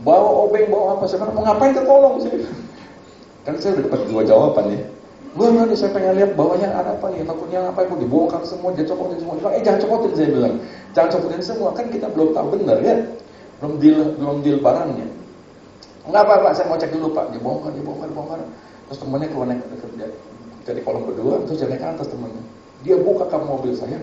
Bawa obeng, bawa apa, saya mau ngapain ke kolong sih? Kan saya udah dapat 2 jawaban ya. Nih saya pengen lihat bawahnya ada apa nih, takutnya apa yang mau dibongkar semua, dia copotin semua. Dia bilang, jangan copotin, saya bilang. Jangan copotin semua, kan kita belum tahu benar ya. Belum deal barangnya. Enggak apa-apa, saya mau cek dulu Pak. Dia bongkar. Terus temannya keluar naik kerja. Jadi kolom kedua, terus jalan ke atas temannya. Dia buka kap mobil saya.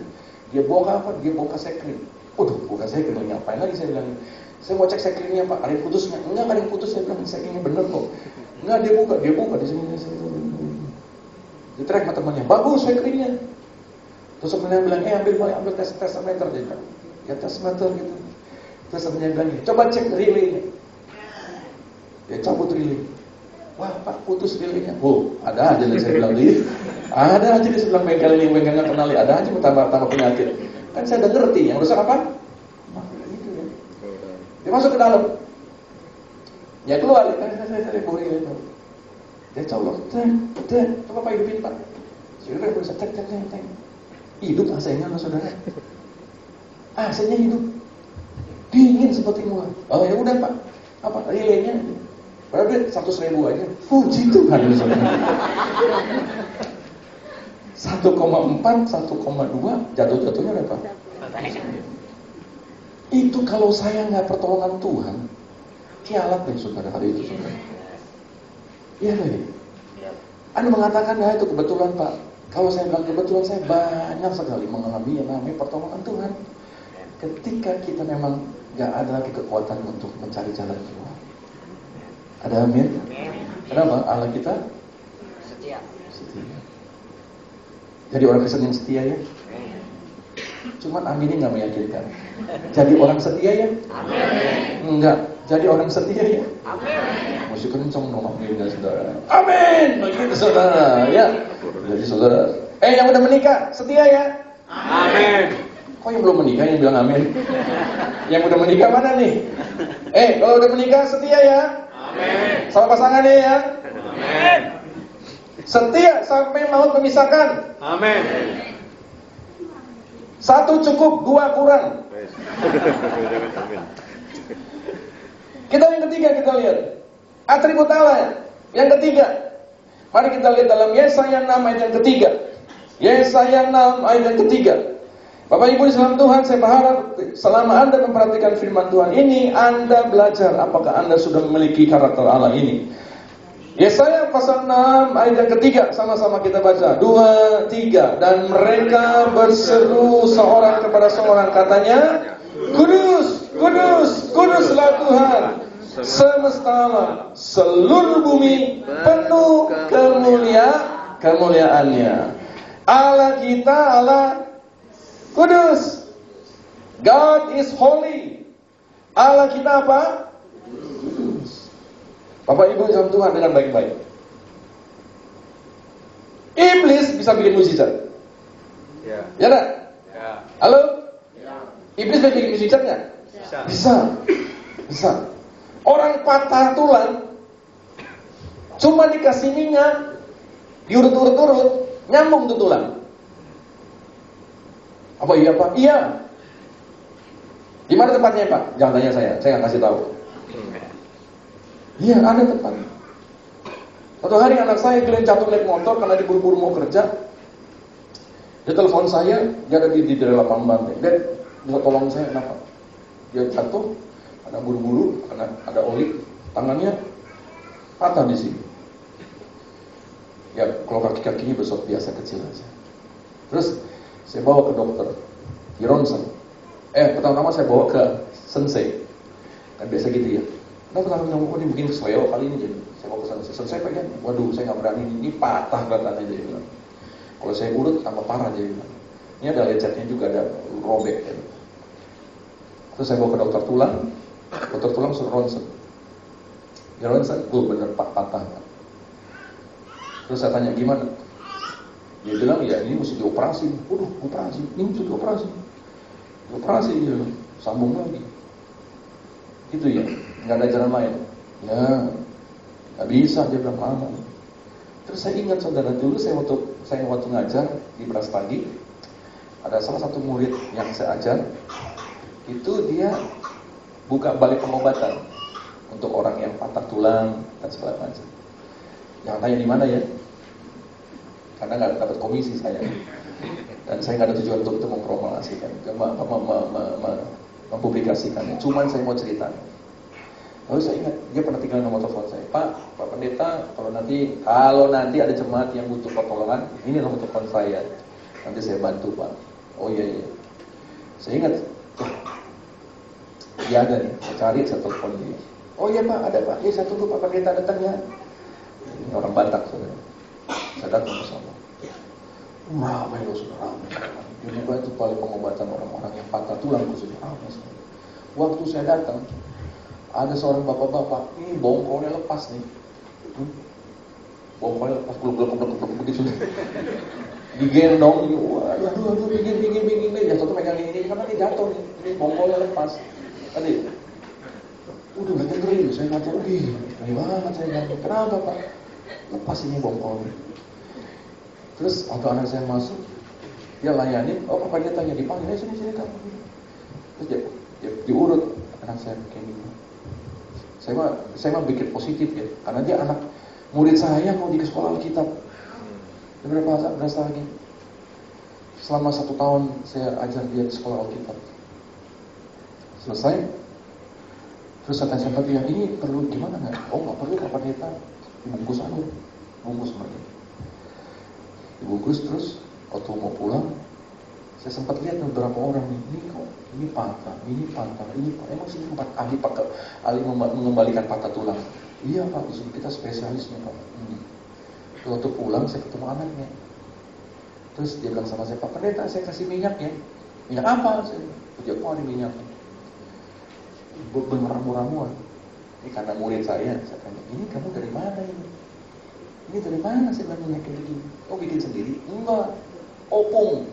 Dia bongkar apa? Dia bongkar sekring. Waduh, bukan sekring, ngapain lagi saya bilang. Saya mau cek sekringnya Pak, ada yang putusnya. Enggak ada yang putus, saya bilang sekringnya bener kok. Enggak, dia buka di sini. Diterek sama temannya, bagus sekringnya. Terus temannya bilang, ambil tes meter, dia bilang. Ya tes meter gitu. Terus temannya bilang, coba cek relay-nya. Dia cabut relay. Wah Pak, putus relay-nya. Ada aja nih saya bilang dia. Ada aja di sebelah bengkel ini, bengkel nggak kenali. Ada aja tambah penyakit. Kan saya udah ngerti, yang rusak apa? Dia masuk ke dalam. Ya keluar, saya boleh itu. Dia colok, coba Pak hidupin Pak. Saudara bisa tek. Hidup AC-nya loh saudara. AC-nya hidup. Dingin seperti mula. Oh ya udah Pak. Apa relaynya? Berarti 100.000 aja. Puji Tuhan saudara. 1,4, 1,2 jatuh-jatuhnya berapa? Itu kalau saya nggak pertolongan Tuhan, kialat nih saudara hari itu saudara. Iya nih. Anda mengatakan ya itu kebetulan Pak. Kalau saya bilang kebetulan, saya banyak sekali mengalami yang namanya pertolongan Tuhan. Ketika kita memang nggak ada lagi kekuatan untuk mencari jalan keluar. Ada amin? Kenapa? Allah kita setia. Jadi orang Kristen yang setia ya. Cuman aminnya nggak meyakinkan. Jadi orang setia ya? Amin. Enggak. Jadi orang setia ya? Amin. Masih kenceng dong aminnya saudara. Amin. Begitu saudara. Ya. Jadi saudara. Yang udah menikah setia ya? Amin. Kok yang belum menikah yang bilang amin? Yang udah menikah mana nih? Kalau udah menikah setia ya? Amin. Sama pasangannya ya? Amin. Setia sampai maut memisahkan. Amin. 1 cukup, 2 kurang. Kita yang ketiga kita lihat atribut Allah. Yang ketiga, mari kita lihat dalam Yesaya 6 ayat yang ketiga. Yesaya 6 ayat yang ketiga. Bapak Ibu di dalam Tuhan, saya berharap selama Anda memperhatikan firman Tuhan ini, Anda belajar apakah Anda sudah memiliki karakter Allah ini. Yesaya pasal 6 ayat yang ketiga, sama-sama kita baca. 2, 3. Dan mereka berseru seorang kepada seorang, katanya, Kudus, kudus, kuduslah Tuhan semesta alam, seluruh bumi penuh kemuliaannya. Allah kita, Allah kudus. God is holy. Allah kita apa? Bapak Ibu dalam Tuhan dengan baik-baik. Iblis bisa bikin mujizat. Ya. Ya enggak? Ya. Halo? Ya. Iblis bisa bikin mujizat enggak? Bisa. Orang patah tulang cuma dikasih minyak, diurut-urut, nyambung tuh tulang. Apa iya Pak? Iya. Di mana tempatnya Pak? Jangan tanya saya nggak kasih tahu. Iya, ada tempatnya. Suatu hari anak saya kalian jatuh naik motor karena diburu-buru mau kerja. Dia telepon saya, dia ada di daerah lapangan Banteng. Dia bisa tolong saya kenapa? Dia jatuh, ada buru-buru, ada oli, tangannya patah di sini. Ya, kalau kaki-kakinya besok biasa kecil aja. Terus saya bawa ke dokter di Ronsen. Pertama-tama saya bawa ke Sensei. Kan biasa gitu ya. Nah, pertama-tama ini bikin kesleo kali ini jadi. Saya bawa ke Sensei. Sensei pengen, waduh saya nggak berani, ini patah kelihatannya jadi bilang. Kalau saya urut tambah parah jadi bilang. Ini ada lecetnya juga, ada robek. Ya. Terus saya bawa ke dokter tulang suruh ronsen. Di ronsen, bener Pak patah. Terus saya tanya gimana? Dia bilang ya ini mesti dioperasi. Waduh, operasi, ini mesti dioperasi. Dioperasi dia bilang, sambung lagi. Gitu ya, nggak ada jalan lain. Ya, nggak bisa dia bilang lama. Terus saya ingat saudara dulu saya waktu ngajar di Brastagi, ada salah satu murid yang saya ajar, itu dia buka balik pengobatan untuk orang yang patah tulang dan segala macam. Jangan tanya di mana ya, karena nggak dapat komisi saya, dan saya nggak ada tujuan untuk itu mempromosikan, mempublikasikannya. Cuman saya mau cerita. Lalu saya ingat dia pernah tinggal nomor telepon saya, Pak Pendeta, kalau nanti ada jemaat yang butuh pertolongan, ini nomor telepon saya, nanti saya bantu Pak. Oh iya. Saya ingat, dia ada nih, saya cari, saya telepon dia. Oh iya Pak, ada Pak, saya tunggu Pak Pendeta datang ya. Ini orang Batak saudara. Saya datang bersama. Ramai loh saudara. Ini itu paling pengobatan orang-orang yang patah tulang khususnya. Waktu saya datang, ada seorang bapak-bapak, ini bongkolnya lepas nih. Bongkolnya lepas, belum begitu. Digendong, aduh, pinggir. Ya satu pegang ini, karena ini jatuh nih. Ini bongkolnya lepas. Tadi. Udah nggak dengerin, saya kata, ngeri banget saya bilang, kenapa Pak? Lepas ini bongkolnya. Terus waktu anak saya masuk, dia layanin, Papa dia tanya, dipanggil, sini kamu. Terus dia diurut anak saya kayak gitu. Saya mah bikin positif ya, karena dia anak murid saya mau di sekolah Alkitab. Berapa lagi? Selama 1 tahun saya ajar dia di sekolah Alkitab. Selesai. Terus saya tanya dia, ini perlu gimana nggak? Oh nggak perlu Pak Pendeta, dibungkus aja, bungkus mereka. Dibungkus terus, waktu mau pulang, saya sempat lihat beberapa orang ini patah. Emang sih ahli mengembalikan patah tulang. Iya Pak, disuruh kita spesialisnya Pak. Waktu pulang saya ketemu anaknya. Terus dia bilang sama saya, Pak Pendeta saya kasih minyak ya. Minyak apa? Dia ada minyak. Beramu-ramuan. Ini karena murid saya tanya, ini kamu dari mana ini? Ini dari mana saya bilang minyak kayak begini? Oh bikin sendiri? Enggak. Opung.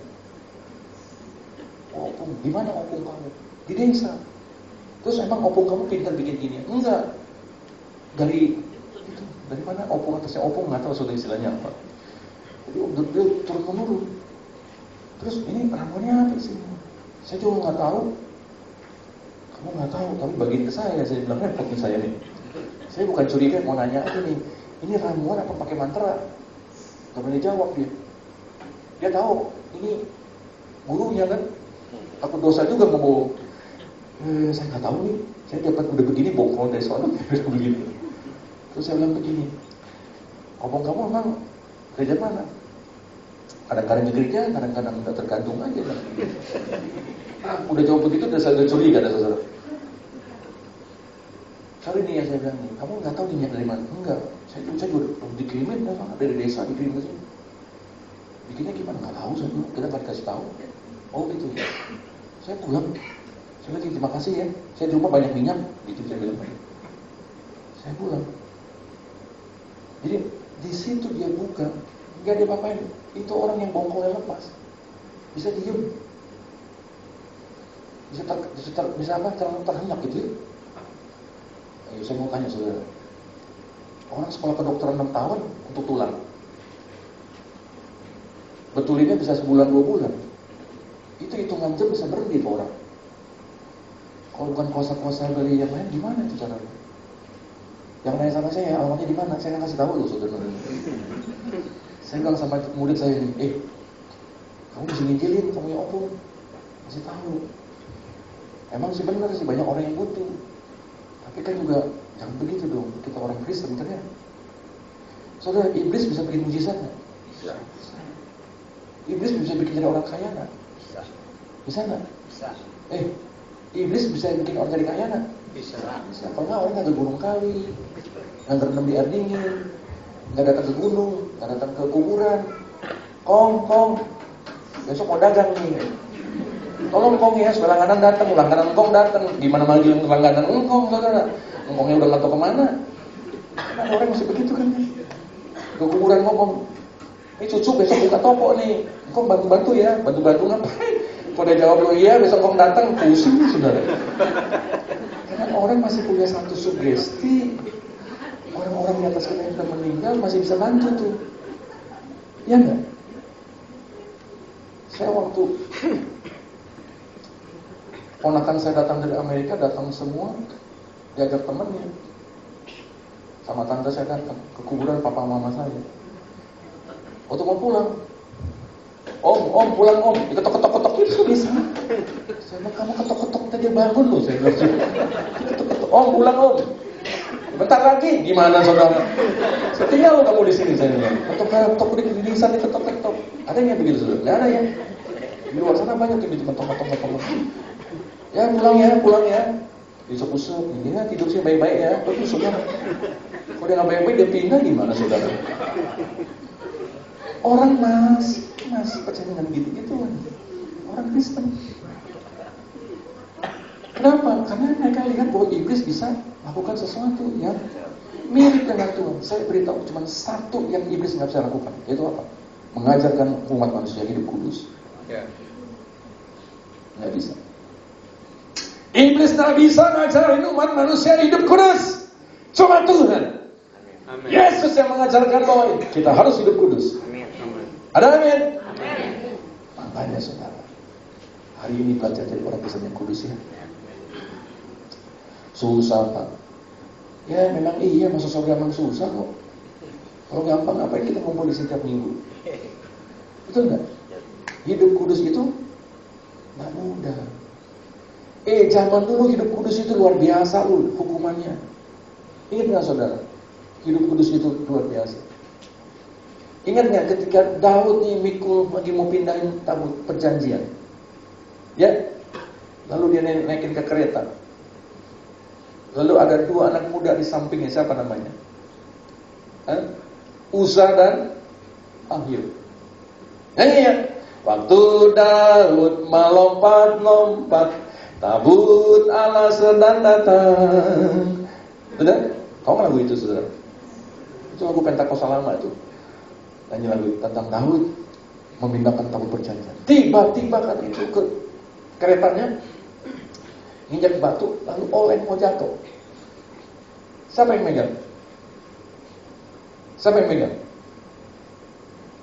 Di mana opung kamu? Di desa. Terus emang opung kamu pintar bikin gini? Enggak. Dari mana opung atasnya opung nggak tahu sudah istilahnya apa. Jadi dia turun menurun. Terus ini ramuannya apa sih? Saya juga nggak tahu. Kamu nggak tahu, tapi bagiin ke saya bilang repot nih saya nih. Saya bukan curiga, mau nanya aja nih. Ini ramuan apa pakai mantra? Gak boleh jawab dia. Dia tahu ini gurunya kan. Aku dosa juga mau. Saya nggak tahu nih. Saya dapat udah begini bongkol dari sana begitu. Terus saya bilang begini, opung kamu emang gereja mana? Kadang-kadang di gereja, kadang-kadang nggak tergantung aja. Udah jawab begitu, udah curiga ada saudara. Sorry nih ya saya bilang nih, kamu nggak tahu minyak dari mana? Enggak, saya juga dikirimin dari desa dikirim ke sini. Bikinnya gimana? Nggak tahu saya bilang, kita nggak dikasih tahu. Oh gitu ya. Saya pulang, saya bilang terima kasih ya. Saya di rumah banyak minyak, gitu saya bilang. Saya pulang. Jadi di situ dia buka, nggak ada apa-apain. Itu orang yang bongkolnya lepas, bisa diem, bisa apa? Terhendak gitu ya. Ayo saya mau tanya saudara, orang sekolah kedokteran 6 tahun untuk tulang, betulinnya bisa sebulan 2 bulan. Itu hitungan jam bisa berhenti tuh orang. Kalau bukan kuasa-kuasa dari yang lain, gimana itu caranya? Yang nanya sama saya, alamatnya di mana? Saya nggak kasih tahu loh saudara. Saya bilang sama murid saya ini, kamu bisa nginjilin, kamu yang opung, kasih tahu. Emang sih benar sih banyak orang yang butuh, tapi kan juga jangan begitu dong. Kita orang Kristen kan ya. Saudara, iblis bisa bikin mujizat nggak? Bisa. Iblis bisa bikin jadi orang kaya nggak? Bisa. Bisa nggak? Bisa. Iblis bisa bikin orang jadi kaya nggak? Bisa. Bisa. Kalau nggak orang nggak ke gunung kali, nggak berenang di air dingin, nggak datang ke gunung, nggak datang ke kuburan. Kong, besok mau dagang nih. Tolong Kong ya, langganan datang. Gimana manggil langganan engkong, saudara? Engkongnya udah nggak tahu kemana. Kan orang masih begitu kan? Ke kuburan ngomong, ini cucu besok buka toko nih. Engkong bantu ya, bantu ngapain? Kalau dia jawab iya, besok Kong datang, pusing saudara. Karena orang masih punya satu sugesti. Orang-orang di atas kita yang sudah meninggal masih bisa bantu tuh. Iya enggak? Saya waktu ponakan saya datang dari Amerika, datang semua diajak temannya. Sama tante saya datang ke kuburan papa mama saya. Waktu mau pulang, Om pulang Om, diketok-ketok itu bisa. Saya bilang kamu ketok-ketok tadi bangun loh, saya bilang. Ketok-ketok, Om pulang Om. Bentar lagi, gimana saudara? Setia lo kamu di sini saya bilang. Ketok-ketok di lisan diketok-ketok. Ada yang begitu saudara? Nggak ada ya. Di luar sana banyak yang diketok-ketok. Ya pulang ya. Usuk-usuk, ini ya tidur sih baik-baik ya. Terus usuknya. Kalau dia nggak baik-baik dia pindah gimana saudara? Orang masih percaya dengan gitu kan. Orang Kristen. Kenapa? Karena mereka lihat bahwa iblis bisa lakukan sesuatu yang mirip dengan Tuhan. Saya beritahu cuma satu yang iblis nggak bisa lakukan, yaitu apa? Mengajarkan umat manusia hidup kudus. Nggak bisa. Iblis tidak bisa ngajarin umat manusia hidup kudus. Cuma Tuhan. Amin. Yesus yang mengajarkan bahwa kita harus hidup kudus. Amin. Ada amin? Amin. Makanya saudara, hari ini belajar jadi orang Kristen yang kudus ya. Susah Pak. Ya memang iya, masuk surga memang susah kok. Kalau gampang ngapain kita ngumpul di setiap minggu? Betul nggak? Hidup kudus itu nggak mudah. Zaman dulu hidup kudus itu luar biasa loh hukumannya. Ingat nggak saudara? Hidup kudus itu luar biasa. Ingat nggak ketika Daud nih mikul lagi mau pindahin tabut perjanjian, ya? Lalu dia naikin ke kereta. Lalu ada dua anak muda di sampingnya, siapa namanya? Uza dan Ahio. Nyanyi ya. Waktu Daud melompat-lompat, tabut Allah sedang datang. Sudah? Tahu lagu itu saudara? Itu lagu Pentakosta lama itu. Nyanyi lagu tentang Daud memindahkan tabut perjanjian. Tiba-tiba kan itu ke keretanya nginjak batu, lalu oleng mau jatuh. Siapa yang megang? Siapa yang megang?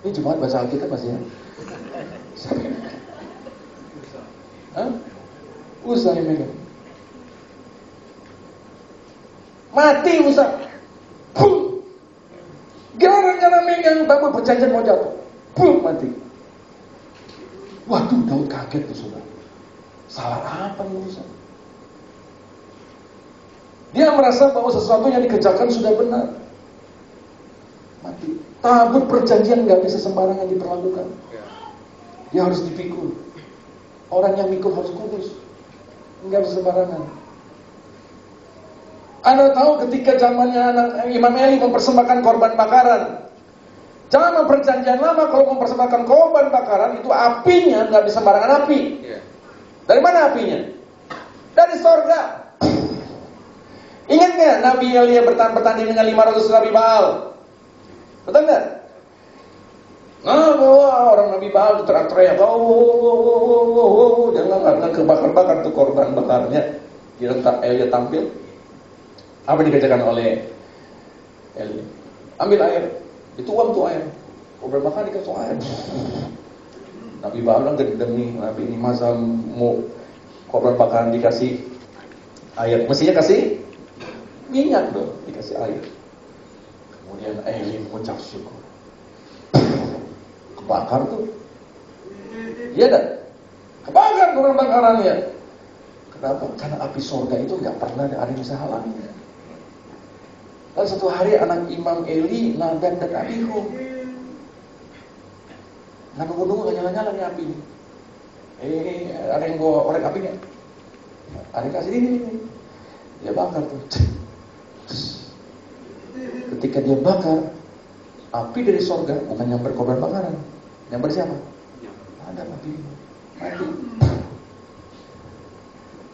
Ini jemaat baca Alkitab masih ya? Siapa yang megang? Uza yang megang. Mati Uza. Gara-gara megang tabut perjanjian mau jatuh. Mati. Waduh, Daud kaget tuh saudara. Salah apa nih Uza? Dia merasa bahwa sesuatu yang dikerjakan sudah benar. Mati. Tabut perjanjian gak bisa sembarangan diperlakukan. Dia harus dipikul. Orang yang mikul harus kudus. Enggak bisa sembarangan. Anda tahu ketika zamannya Imam Eli mempersembahkan korban bakaran. Zaman perjanjian lama kalau mempersembahkan korban bakaran itu apinya nggak bisa sembarangan api. Dari mana apinya? Dari sorga. Ingat nggak Nabi Elia bertanding dengan 500 Nabi Baal? Betul nggak? Nah, orang Nabi Baal itu teriak-teriak, dia nggak kebakar-bakar tuh korban bakarnya. Elia tampil. Apa dikerjakan oleh Elia? Ambil air, dituang tuh air. Korban bakar dikasih air. Nabi Baal kan gedeng nih, Nabi ini masa mau korban bakaran dikasih air, mestinya kasih minyak dong, dikasih air. Kemudian Eli mengucap syukur. Kebakar tuh. Iya dah. Kebakar korban bakarannya. Kenapa? Karena api surga itu nggak pernah ada yang bisa halangi. Lalu satu hari anak Imam Eli, Nadab dan Abihu, nggak nunggu-nunggu nggak nyala-nyala nih api. Ada yang bawa korek apinya. Ada yang kasih ini. Dia bakar tuh. Ketika dia bakar, api dari sorga bukan yang berkorban bakaran. Yang bersiapa? Ada api. Mati.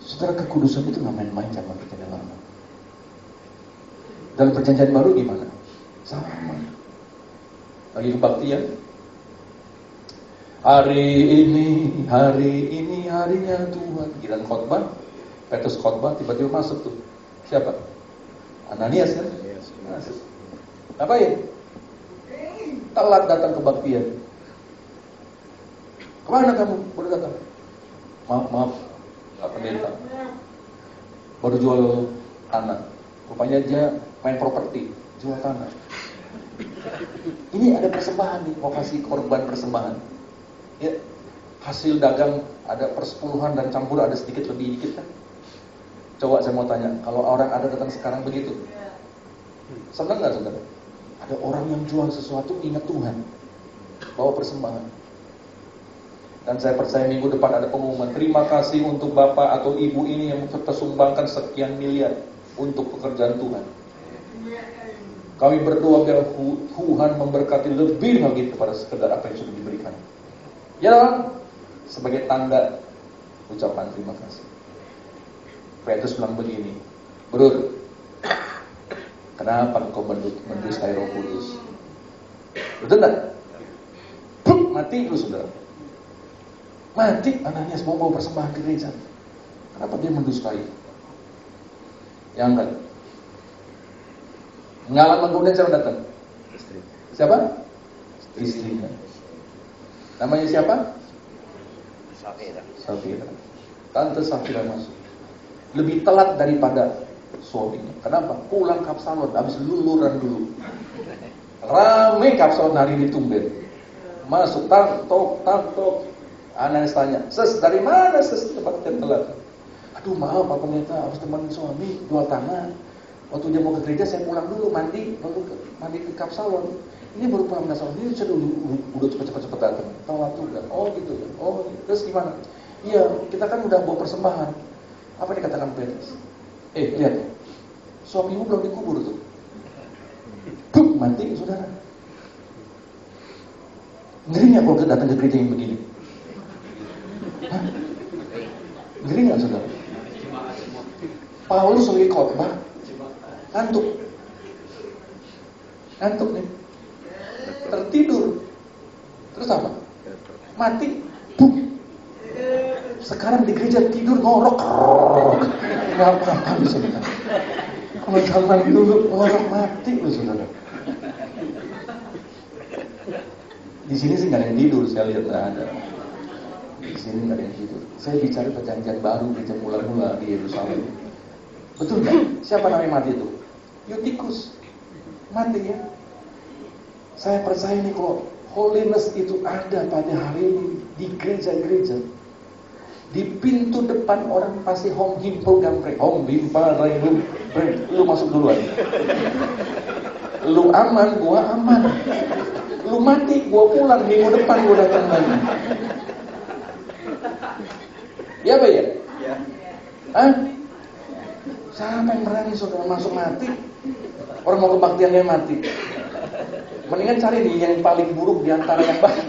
Saudara, kekudusan itu nggak main-main sama kita yang lama. Dalam perjanjian baru gimana? Sama. Lagi kebaktian. Hari ini harinya Tuhan. Giliran khotbah, Petrus khotbah, tiba-tiba masuk tuh. Siapa? Ananias kan? Ngapain? Telat datang kebaktian. Kemana kamu? Baru datang. Maaf, Pak Pendeta. Baru jual tanah. Rupanya dia main properti, jual tanah. Ini ada persembahan nih, mau kasih korban persembahan. Ya, hasil dagang ada persepuluhan dan campur ada sedikit lebih dikit kan? Coba saya mau tanya, kalau orang ada datang sekarang begitu, senang nggak saudara? Ada orang yang jual sesuatu ingat Tuhan, bawa persembahan. Dan saya percaya minggu depan ada pengumuman, terima kasih untuk bapak atau ibu ini yang tersumbangkan sekian miliar untuk pekerjaan Tuhan. Kami berdoa biar Tuhan memberkati lebih lagi kepada sekedar apa yang sudah diberikan. Ya, sebagai tanda ucapan terima kasih. Petrus bilang begini, Bro, kenapa engkau mendustai Roh Kudus? Betul tak? Mati lu saudara. Mati, Ananias mau bawa persembahan ke gereja. Kenapa dia mendustai? Yang angkat. Nggak lama kemudian siapa datang? Istri. Siapa? Istrinya. Namanya siapa? Safira. Tante Safira masuk. Lebih telat daripada suaminya. Kenapa? Pulang ke Absalom, habis luluran dulu. Rame ke Absalom hari ditumben. Masuk, tantok. Anaknya tanya, "Ses, dari mana ses tempat yang telat?" "Aduh maaf Pak Pendeta, habis teman suami jual tanah. Waktu dia mau ke gereja saya pulang dulu mandi, lalu mandi ke Absalom. Ini baru pulang ke Absalom, ini sudah udah cepet datang. Tahu waktu kan? Oh gitu ya. Oh, terus gimana? Iya, kita kan udah bawa persembahan. Apa yang dikatakan Petrus? Lihat, suamimu belum dikubur tuh. Buk, mati saudara. Ngeri nggak kalau datang ke gereja yang begini? Hah? Ngeri nggak saudara? Paulus lagi khotbah, ngantuk nih, tertidur, terus apa? Mati, buk. Sekarang di gereja tidur ngorok, nggak apa-apa saudara. Kalau zaman dulu ngorok mati loh saudara. Di sini sih nggak ada yang tidur, saya lihat nggak ada. Di sini nggak ada yang tidur. Saya bicara perjanjian baru, gereja mula-mula di Yerusalem. Betul nggak? Siapa namanya mati itu? Eutikus. Mati ya. Saya percaya nih kalau holiness itu ada pada hari ini di gereja-gereja. Di pintu depan orang pasti hom himpel gampreng, hom bimpa reng lu masuk duluan. Lu aman, gua aman. Lu mati, gua pulang minggu depan gua datang lagi. Ya Pak ya? Ya. Hah? Siapa yang berani saudara masuk mati? Orang mau kebaktiannya mati. Mendingan cari nih yang paling buruk di antara yang baik.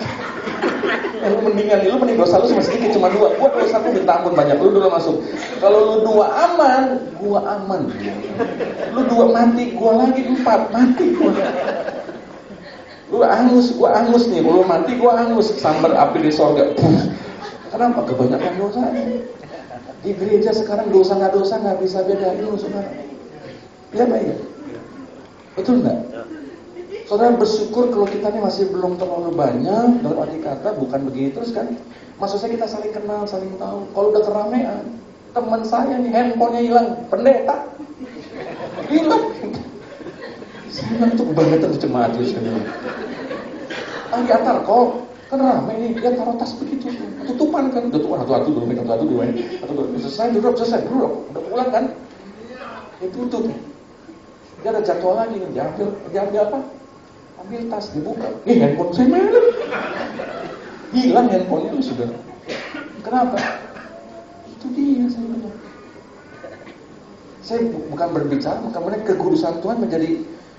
Lu mending dosa lu cuma sedikit, cuma 2. Gua dosa lu minta ampun banyak, lu dulu masuk. Kalau lu 2 aman, gua aman. Lu 2 mati, gua lagi 4 mati gua. Lu angus, gua angus nih. Kalau mati gua angus, sambar api di surga. Kenapa? Kebanyakan dosa. Di gereja sekarang dosa nggak bisa bedain lu saudara. Ya Pak ya? Betul nggak? Saudara bersyukur kalau kita ini masih belum terlalu banyak, dalam arti kata bukan begitu terus kan. Maksudnya kita saling kenal, saling tahu. Kalau udah keramaian, teman saya nih handphonenya hilang, pendeta hilang. Saya ngantuk banget tuh jemaat itu sebenarnya. Lagi antar kok, kan ramai nih, dia taruh tas begitu, tutupan kan, udah tua, satu dulu, selesai duduk, udah pulang kan, dia tutup. Dia ada jadwal lagi nih, dia ambil apa? Ambil tas, dibuka. Handphone saya mana? Hilang handphonenya sudah. Kenapa? Itu dia saya bilang. Saya bukan berbicara, kemudian kekudusan Tuhan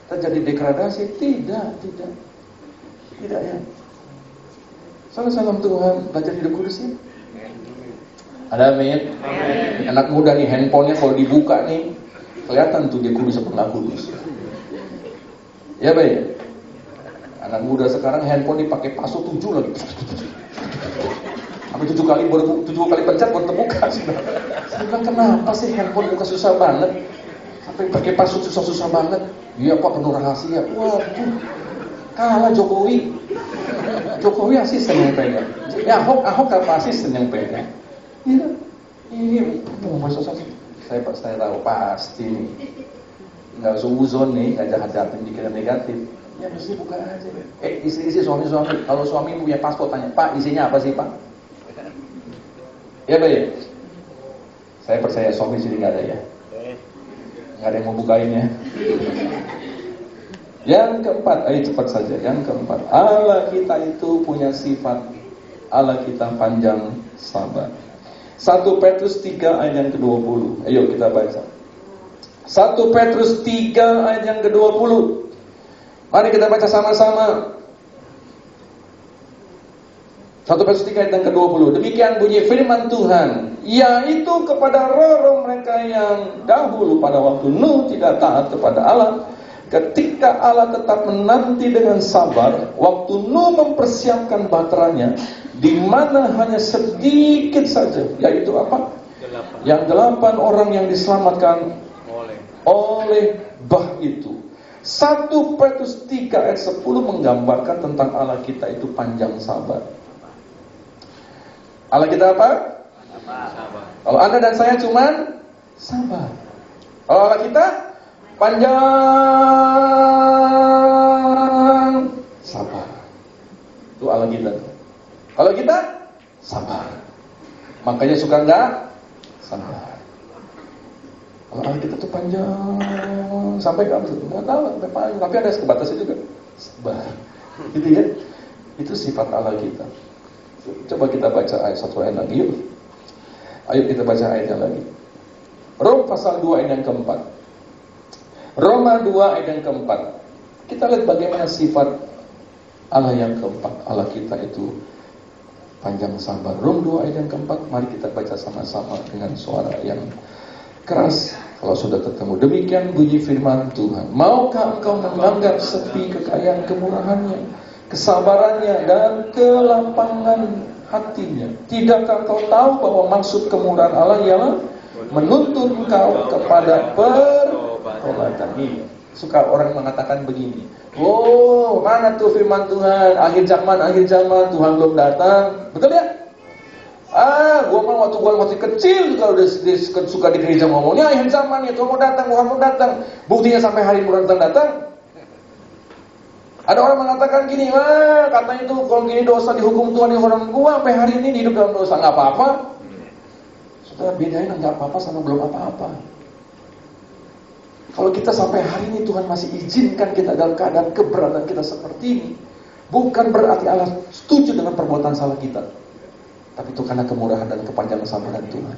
terjadi degradasi. Tidak ya. Salam Tuhan, belajar hidup kudus ya. Ada amin. Anak muda nih handphonenya kalau dibuka nih kelihatan tuh dia kudus apa nggak kudus. Ya baik. Anak muda sekarang handphone dipakai password 7 lagi. Sampai 7 kali pencet baru terbuka. Saya bilang kenapa sih handphone buka susah banget? Sampai pakai password susah banget. Iya Pak penuh rahasia. Waduh. Kalah Jokowi. Jokowi asisten yang pegang. Ya Ahok apa asisten yang pegang? Iya. Ini saya tahu pasti nih. Enggak suzon nih, enggak jahat-jahatin pikiran negatif. Ya mesti buka aja. Isi suami. Kalau suami punya paspor tanya, "Pak, isinya apa sih, Pak?" Ya, Pak ya. Saya percaya suami sini enggak ada ya. Enggak ada yang mau bukainnya. Yang keempat, ayo cepat saja. Yang keempat, Allah kita itu punya sifat Allah kita panjang sabar. 1 Petrus 3 ayat yang ke-20. Ayo kita baca. 1 Petrus 3 ayat yang ke-20. Mari kita baca sama-sama. 1 Petrus 3 ayat yang ke-20. Demikian bunyi firman Tuhan, yaitu kepada roh-roh mereka yang dahulu pada waktu Nuh tidak taat kepada Allah, ketika Allah tetap menanti dengan sabar waktu Nuh mempersiapkan baterainya, di mana hanya sedikit saja, yaitu apa? Yang 8 orang yang diselamatkan oleh bah itu. 1 Petrus 3 ayat 10 menggambarkan tentang Allah kita itu panjang sabar. Allah kita apa? Sabar. Kalau Anda dan saya cuman sabar. Kalau Allah kita panjang sabar. Itu Allah kita. Kalau kita sabar. Makanya suka enggak? Sabar. Kalau Allah kita tuh panjang sampai ke apa? Enggak tahu, sampai panjang. Tapi ada batasnya juga. Sabar. Gitu ya. Itu sifat Allah kita. Coba kita baca ayat 1 ayat lagi yuk. Ayo kita baca ayatnya lagi. Roma pasal 2 ayat yang keempat. Roma 2 ayat yang keempat. Kita lihat bagaimana sifat Allah yang keempat. Allah kita itu panjang sabar. Roma 2 ayat yang keempat. Mari kita baca sama-sama dengan suara yang keras. Kalau sudah ketemu. Demikian bunyi firman Tuhan. Maukah engkau menganggap sepi kekayaan kemurahannya, kesabarannya dan kelapangan hatinya? Tidakkah kau tahu bahwa maksud kemurahan Allah ialah menuntun engkau kepada pertobatan? Suka orang mengatakan begini, oh mana tuh firman Tuhan, akhir zaman Tuhan belum datang. Betul ya? Gua mah waktu gua masih kecil kalau udah suka di gereja ngomongnya akhir zaman ya Tuhan mau datang. Buktinya sampai hari Tuhan datang. Ada orang mengatakan gini, katanya itu kalau gini dosa dihukum Tuhan di orang gua sampai hari ini hidup dalam dosa nggak apa-apa. Saudara, bedain nggak apa-apa sama belum apa-apa. Kalau kita sampai hari ini Tuhan masih izinkan kita dalam keadaan keberatan kita seperti ini, bukan berarti Allah setuju dengan perbuatan salah kita, tapi itu karena kemurahan dan kepanjangan sabaran Tuhan.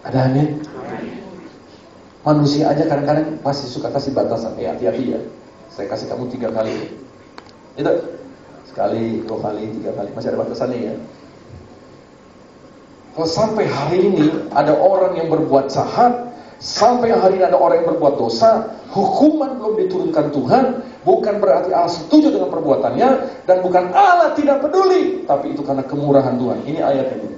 Ada amin? Manusia aja kadang-kadang masih suka kasih batasan. Hati-hati ya. Saya kasih kamu 3 kali. Itu sekali, 2 kali, 3 kali. Masih ada batasannya ya. Kalau sampai hari ini ada orang yang berbuat jahat, sampai hari ini ada orang yang berbuat dosa, hukuman belum diturunkan Tuhan, bukan berarti Allah setuju dengan perbuatannya, dan bukan Allah tidak peduli, tapi itu karena kemurahan Tuhan. Ini ayat ini.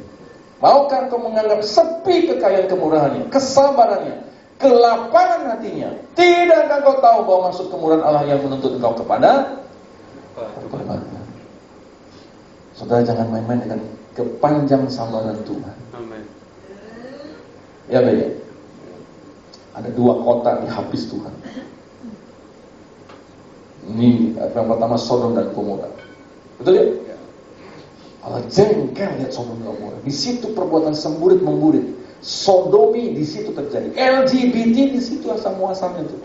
Maukah kau menganggap sepi kekayaan kemurahannya, kesabarannya, kelapangan hatinya? Tidakkah kau tahu bahwa maksud kemurahan Allah yang menuntut engkau kepada pertobatan? Saudara, jangan main-main dengan kepanjang sabaran Tuhan. Amin. Ya baik. Ada 2 kota dihabis Tuhan. Ini yang pertama Sodom dan Gomora. Betul ya? Allah jengkel lihat Sodom dan Gomora. Di situ perbuatan semburit memburit. Sodomi di situ terjadi. LGBT di situ asal muasalnya itu.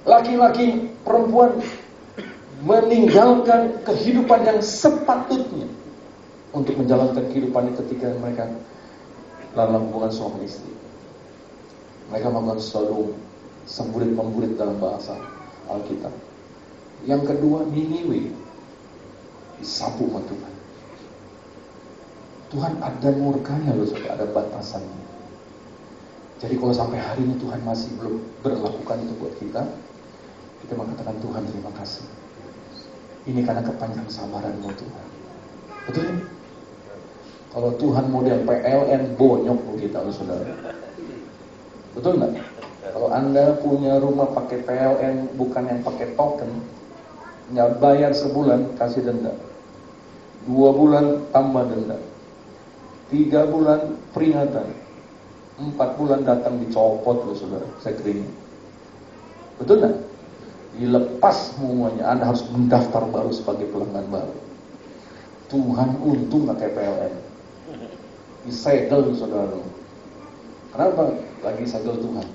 Laki-laki, perempuan meninggalkan kehidupan yang sepatutnya untuk menjalankan kehidupannya ketika mereka dalam hubungan suami istri. Mereka melakukan sodom, semburit-memburit dalam bahasa Alkitab. Yang kedua, Niniwe disapu sama Tuhan. Tuhan ada murkanya loh, ada batasannya. Jadi kalau sampai hari ini Tuhan masih belum berlakukan itu buat kita mengatakan Tuhan terima kasih. Ini karena kepanjang sabaran-Mu Tuhan. Betul ya? Kalau Tuhan model PLN bonyok kita loh saudara. Betul nggak? Kalau Anda punya rumah pakai PLN bukan yang pakai token, nggak bayar sebulan kasih denda, 2 bulan tambah denda, 3 bulan peringatan, 4 bulan datang dicopot loh saudara, sekring. Betul nggak? Dilepas semuanya, Anda harus mendaftar baru sebagai pelanggan baru. Tuhan untung nggak kayak PLN, disegel saudara. Kenapa? Lagi segel Tuhan.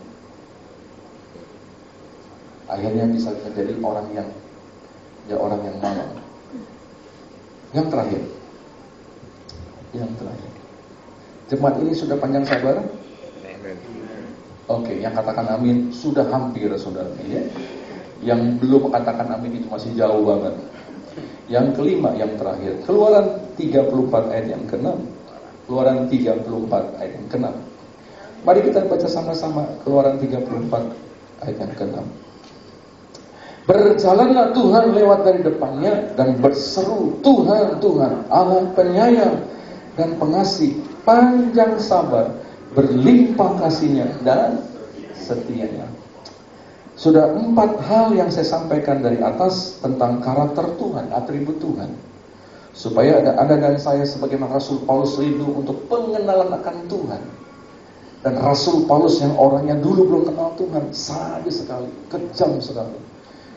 Akhirnya bisa menjadi orang yang malang. Yang terakhir. Jemaat ini sudah panjang sabar? Oke, yang katakan amin sudah hampir saudara ya. Yang belum katakan amin itu masih jauh banget. Yang kelima, yang terakhir, Keluaran 34 ayat yang ke-6. Keluaran 34 ayat yang ke-6. Mari kita baca sama-sama Keluaran 34 ayat yang ke-6. Berjalanlah Tuhan lewat dari depannya dan berseru, Tuhan, Tuhan, Allah penyayang dan pengasih, panjang sabar, berlimpah kasihnya dan setianya. Sudah 4 hal yang saya sampaikan dari atas tentang karakter Tuhan, atribut Tuhan. Supaya Anda dan saya sebagai Rasul Paulus rindu untuk pengenalan akan Tuhan. Dan Rasul Paulus yang orangnya dulu belum kenal Tuhan, sadis sekali, kejam sekali.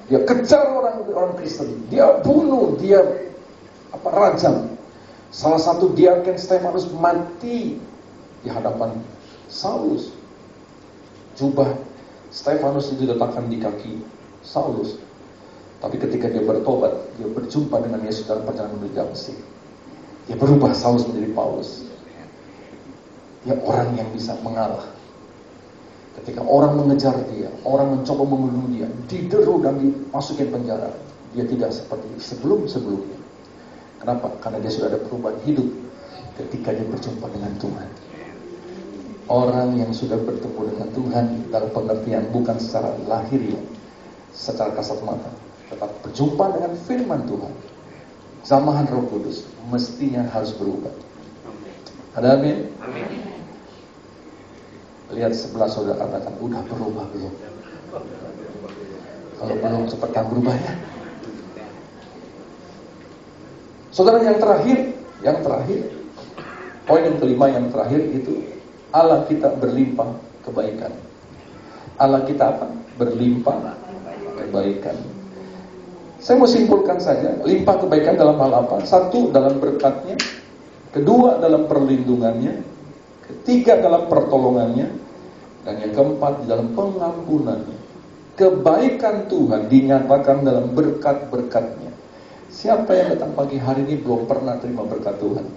Dia kejar orang Kristen, dia bunuh, dia rajam. Salah satu diaken Stefanus mati di hadapan Saulus. Jubah Stefanus itu diletakkan di kaki Saulus. Tapi ketika dia bertobat, dia berjumpa dengan Yesus dalam perjalanan menuju Damaskus. Dia berubah Saulus menjadi Paulus. Dia orang yang bisa mengalah. Ketika orang mengejar dia, orang mencoba membunuh dia, dideru dan dimasukin penjara, dia tidak seperti sebelum-sebelumnya. Kenapa? Karena dia sudah ada perubahan hidup ketika dia berjumpa dengan Tuhan. Orang yang sudah bertemu dengan Tuhan dalam pengertian bukan secara lahiriah, secara kasat mata, tetapi berjumpa dengan firman Tuhan, jamahan Roh Kudus, mestinya harus berubah. Ada amin? Amin. Lihat sebelah saudara, katakan, udah berubah belum? Kalau belum, cepetan berubah ya. Saudara, yang terakhir, poin yang kelima yang terakhir itu, Allah kita berlimpah kebaikan. Allah kita apa? Berlimpah kebaikan. Saya mau simpulkan saja, limpah kebaikan dalam hal apa? 1, dalam berkatnya. 2, dalam perlindungannya. 3, dalam pertolongannya. Dan yang 4, dalam pengampunannya. Kebaikan Tuhan dinyatakan dalam berkat-berkatnya. Siapa yang datang pagi hari ini belum pernah terima berkat Tuhan?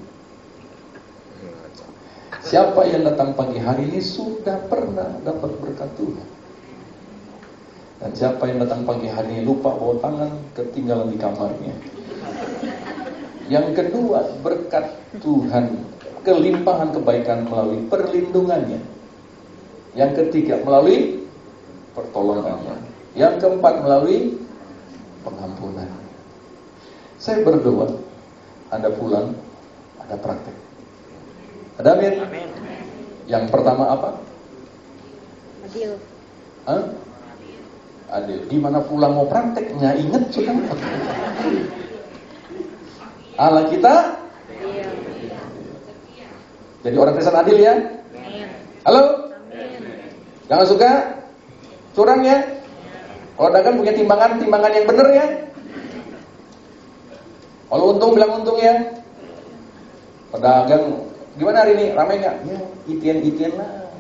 Siapa yang datang pagi hari ini sudah pernah dapat berkat Tuhan? Dan siapa yang datang pagi hari ini lupa bawa tangan, ketinggalan di kamarnya? Yang kedua, berkat Tuhan, kelimpahan kebaikan melalui perlindungannya. Yang ketiga, melalui pertolongannya. Yang keempat, melalui pengampunan. Saya berdoa, Anda pulang, ada praktek. Ada amin? Amin. Yang pertama apa? Adil. Hah? Adil. Gimana pulang mau prakteknya? Ingat sudah. Allah kita adil. Jadi orang Kristen adil ya? Amin. Halo? Amin. Jangan suka curang ya? Kalau dagang punya timbangan yang benar ya? Kalau untung bilang untung ya? Pedagang gimana hari ini? Ramai nggak? Ya, itian lah.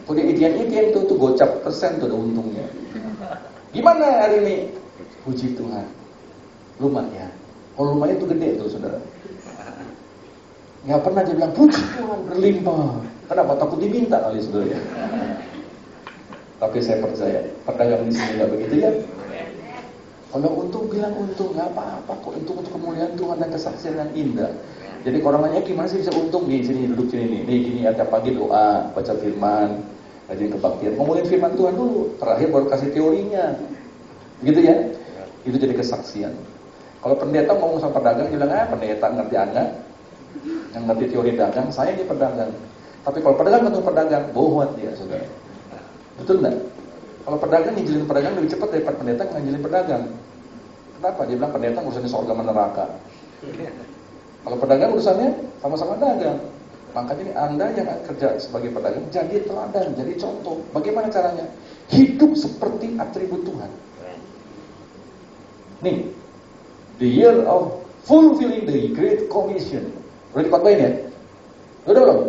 Udah itian tuh gocap persen tuh ada untungnya. Gimana hari ini? Puji Tuhan, lumayan. Kalau lumayan tuh gede tuh saudara. Nggak pernah dia bilang puji Tuhan berlimpah. Kenapa? Takut diminta kali saudara ya. Tapi saya percaya pedagang di sini nggak begitu ya. Kalau untung bilang untung, nggak apa-apa kok, untung untuk kemuliaan Tuhan dan kesaksian yang indah. Jadi kalau orang nanya gimana sih bisa untung di sini, duduk sini nih gini, tiap pagi doa, baca firman, rajin kebaktian, ngomongin firman Tuhan dulu, terakhir baru kasih teorinya, gitu ya. Itu jadi kesaksian. Kalau pendeta ngomong sama pedagang, bilang pendeta ngerti Anda, yang ngerti teori dagang, saya ini pedagang. Tapi kalau pedagang ketemu pedagang, bohong dia saudara. Betul nggak? Kalau pedagang ngijilin pedagang lebih cepat daripada pendeta ngijilin pedagang. Kenapa? Dia bilang pendeta urusannya surga sama neraka. Kalau pedagang urusannya sama-sama dagang. Makanya ini Anda yang kerja sebagai pedagang, jadi teladan, jadi contoh. Bagaimana caranya? Hidup seperti atribut Tuhan. Nih, the year of fulfilling the Great Commission. Udah dipatbain ya? Udah belum?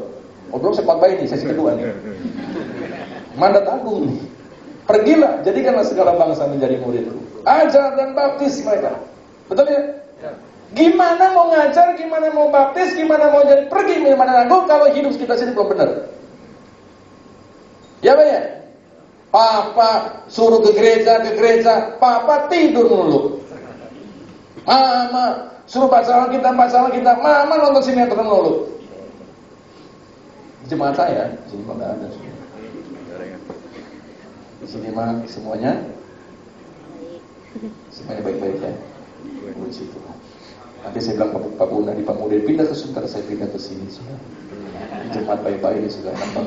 Oh belum, saya patbain nih, sesi kedua nih. Mandat agung nih. Pergilah, jadikanlah segala bangsa menjadi muridku. Ajar dan baptis mereka. Betul ya? Gimana mau ngajar, gimana mau baptis, gimana mau jadi pergi mana agung kalau hidup kita sini belum benar? Ya Pak ya? Papa suruh ke gereja, Papa tidur mulu. Mama suruh baca Alkitab, Mama nonton sinetron mulu. Jemaat saya, sini Pak nggak ada. Di sini mah semuanya baik-baik ya. Puji Tuhan. Nanti saya bilang Pak Bunda di Pemuda pindah ke Sunter, saya pindah ke sini sudah. Jemaat baik-baik ini sudah nampak.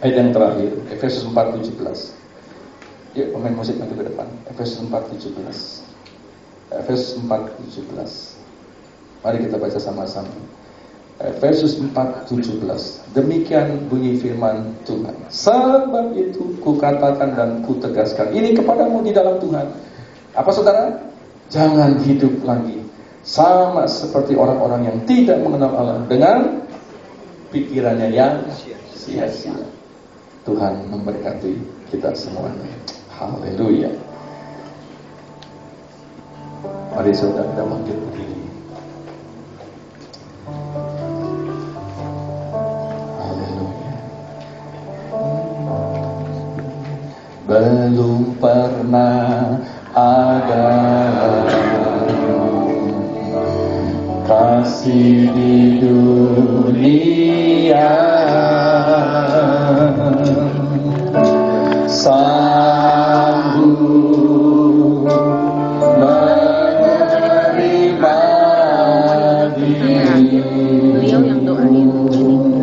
Ayat yang terakhir, Efesus 4:17. Yuk pemain musik maju ke depan. Efesus 4:17. Efesus 4:17. Mari kita baca sama-sama. Efesus 4:17. Demikian bunyi firman Tuhan. Sebab itu kukatakan dan kutegaskan ini kepadamu di dalam Tuhan. Apa saudara? Jangan hidup lagi sama seperti orang-orang yang tidak mengenal Allah dengan pikirannya yang sia-sia. Tuhan memberkati kita semuanya. Haleluya. Mari saudara kita bangkit berdiri. Haleluya. Belum pernah ada kasih di dunia sanggup menerima diri. Beliau yang doain ini.